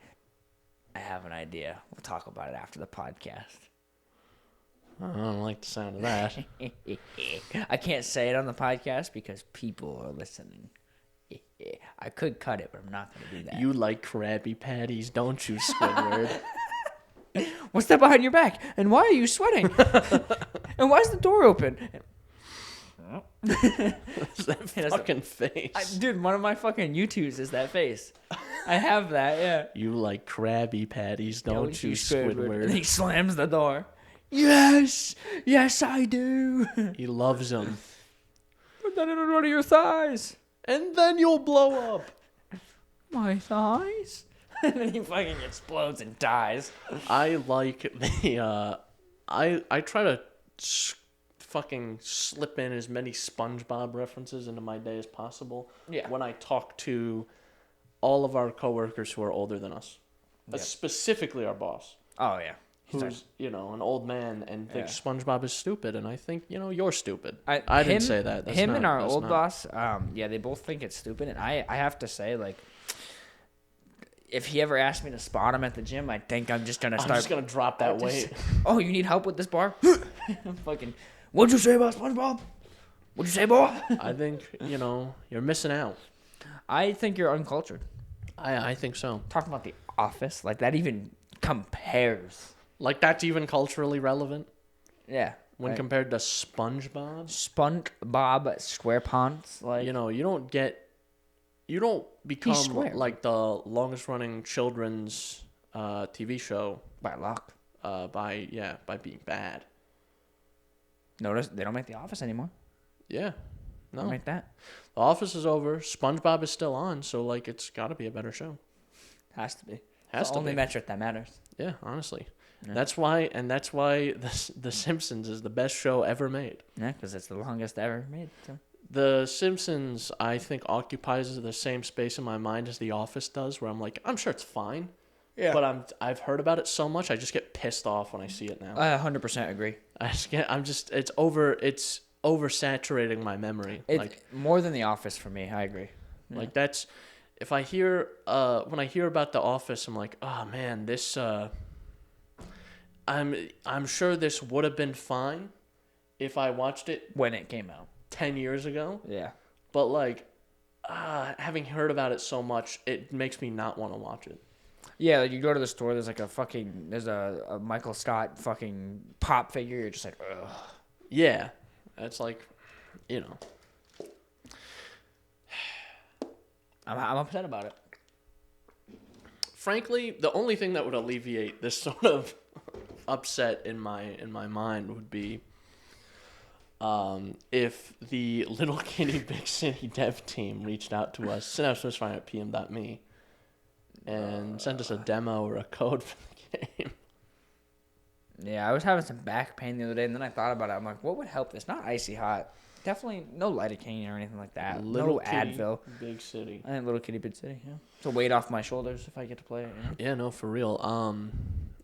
I have an idea. We'll talk about it after the podcast. I don't like the sound of that. I can't say it on the podcast because people are listening. I could cut it, but I'm not going to do that. You like Krabby Patties, don't you, Squidward? What's that behind your back? And why are you sweating? And why is the door open? That fucking face. Dude, one of my fucking YouTubes is that face. I have that, yeah. You like Krabby Patties, don't you, Squidward? And he slams the door. Yes, I do. He loves them. Put that in one of your thighs. And then you'll blow up. My thighs? And then he fucking explodes and dies. I like the, I try to fucking slip in as many Spongebob references into my day as possible. Yeah. When I talk to all of our coworkers who are older than us. Yep. Specifically our boss. Oh, yeah. Who's, an old man and thinks SpongeBob is stupid, and I think, you're stupid. I didn't say that. That's and our old boss, they both think it's stupid, and I have to say, like, if he ever asked me to spot him at the gym, I think I'm just going to start... I'm just going to drop that weight. Oh, you need help with this bar? Fucking, what'd you say about SpongeBob? What'd you say, boy? I think, you're missing out. I think you're uncultured. I think so. Talking about The Office, like, that even compares... Like, that's even culturally relevant? Yeah. When compared to SpongeBob? SpongeBob SquarePants. Like, you don't become, like, the longest-running children's TV show. By luck. By being bad. Notice, they don't make The Office anymore. Yeah. No. They don't make that. The Office is over. SpongeBob is still on, so, like, it's got to be a better show. Has to be. Has it's to the only be. metric that matters. Yeah, honestly. Yeah. That's why The Simpsons is the best show ever made. Yeah, because it's the longest ever made. So. The Simpsons, I think, occupies the same space in my mind as The Office does, where I'm like, I'm sure it's fine. Yeah. But I've heard about it so much, I just get pissed off when I see it now. I 100% agree. It's oversaturating my memory. It's more than The Office for me. I agree. Yeah. Like, that's, if I hear, when I hear about The Office, I'm like, oh man, this, I'm sure this would have been fine if I watched it when it came out 10 years ago. Yeah. But like, having heard about it so much, it makes me not want to watch it. Yeah, like you go to the store, there's a Michael Scott fucking pop figure. You're just like, ugh. Yeah, it's like, I'm upset about it. Frankly, the only thing that would alleviate this sort of upset in my mind would be if the Little Kitty Big City dev team reached out to us, Synapse Misfire at pm.me, and sent us a demo or a code for the game. Yeah, I was having some back pain the other day, and then I thought about it. I'm like, what would help this? Not icy hot. Definitely no lidocaine or anything like that. Little no Kitty, Advil. Big City. I think Little Kitty Big City, yeah. It's a weight off my shoulders if I get to play it, Yeah, no, for real.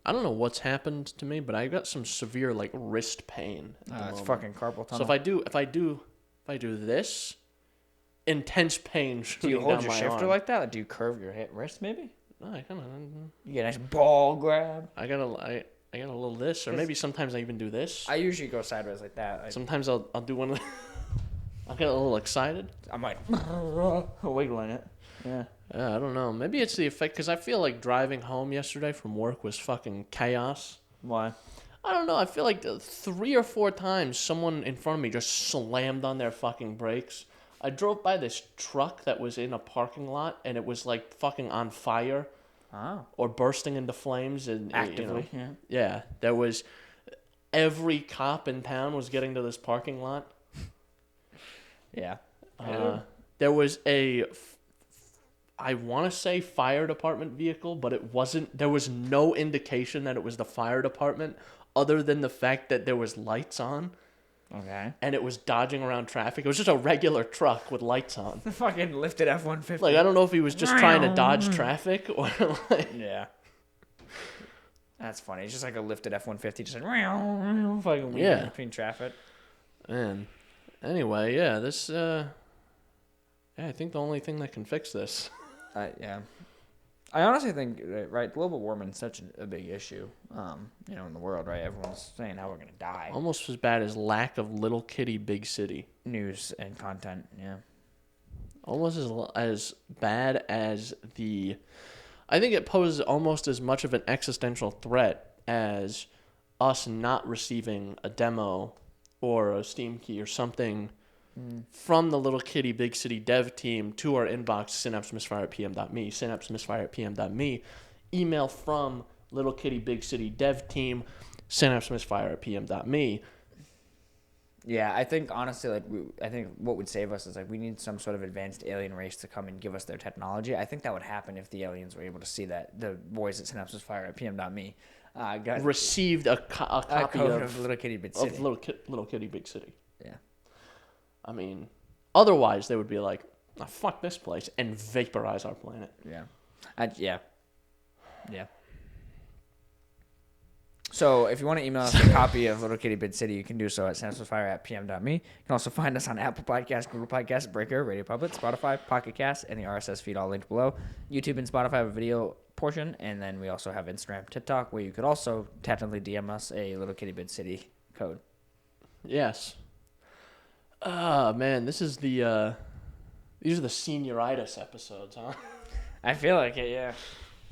I don't know what's happened to me, but I got some severe like wrist pain. It's fucking carpal tunnel. So if I do this, intense pain. Do you hold your shifter arm. like that? Or do you curve your wrist maybe? No, I kind of. You get a nice ball grab. I got a little this, or maybe sometimes I even do this. I usually go sideways like that. Sometimes I'll do one of the I'll get a little excited. I'm like wiggling it. Yeah. I don't know. Maybe it's the effect, because I feel like driving home yesterday from work was fucking chaos. Why? I don't know. I feel like 3 or 4 times someone in front of me just slammed on their fucking brakes. I drove by this truck that was in a parking lot, and it was like fucking on fire. Oh. Or bursting into flames. And actively, Yeah. There was... Every cop in town was getting to this parking lot. Yeah. There was I want to say fire department vehicle, but it wasn't. There was no indication that it was the fire department other than the fact that there was lights on. Okay. And it was dodging around traffic. It was just a regular truck with lights on. The fucking lifted F-150. Like, I don't know if he was just trying to dodge traffic or like... Yeah. That's funny. It's just like a lifted F-150 just like fucking weaving between traffic. Man. Anyway, yeah, this... I think the only thing that can fix this... Yeah. I honestly think, right, global warming is such a big issue, in the world, right? Everyone's saying how we're going to die. Almost as bad as lack of little kitty big city. News and content, yeah. Almost as bad as I think it poses almost as much of an existential threat as us not receiving a demo or a Steam key or something from the Little Kitty Big City dev team to our inbox, synapsemisfire@pm.me, synapsemisfire@pm.me, email from Little Kitty Big City dev team, synapsemisfire@pm.me. Yeah, I think honestly, I think what would save us is we need some sort of advanced alien race to come and give us their technology. I think that would happen if the aliens were able to see that the boys at synapsemisfire@pm.me got Received a copy of Little Kitty Big City. Of Little Kitty Big City. Yeah. I mean, otherwise they would be like, oh, fuck this place, and vaporize our planet. Yeah. Yeah. So if you want to email us a copy of Little Kitty Big City, you can do so at synapsemisfire@pm.me. You can also find us on Apple Podcasts, Google Podcasts, Breaker, Radio Public, Spotify, Pocket Cast, and the RSS feed, all linked below. YouTube and Spotify have a video portion, and then we also have Instagram, TikTok, where you could also technically DM us a Little Kitty Big City code. Yes. Man, these are the senioritis episodes, huh? I feel like it, yeah.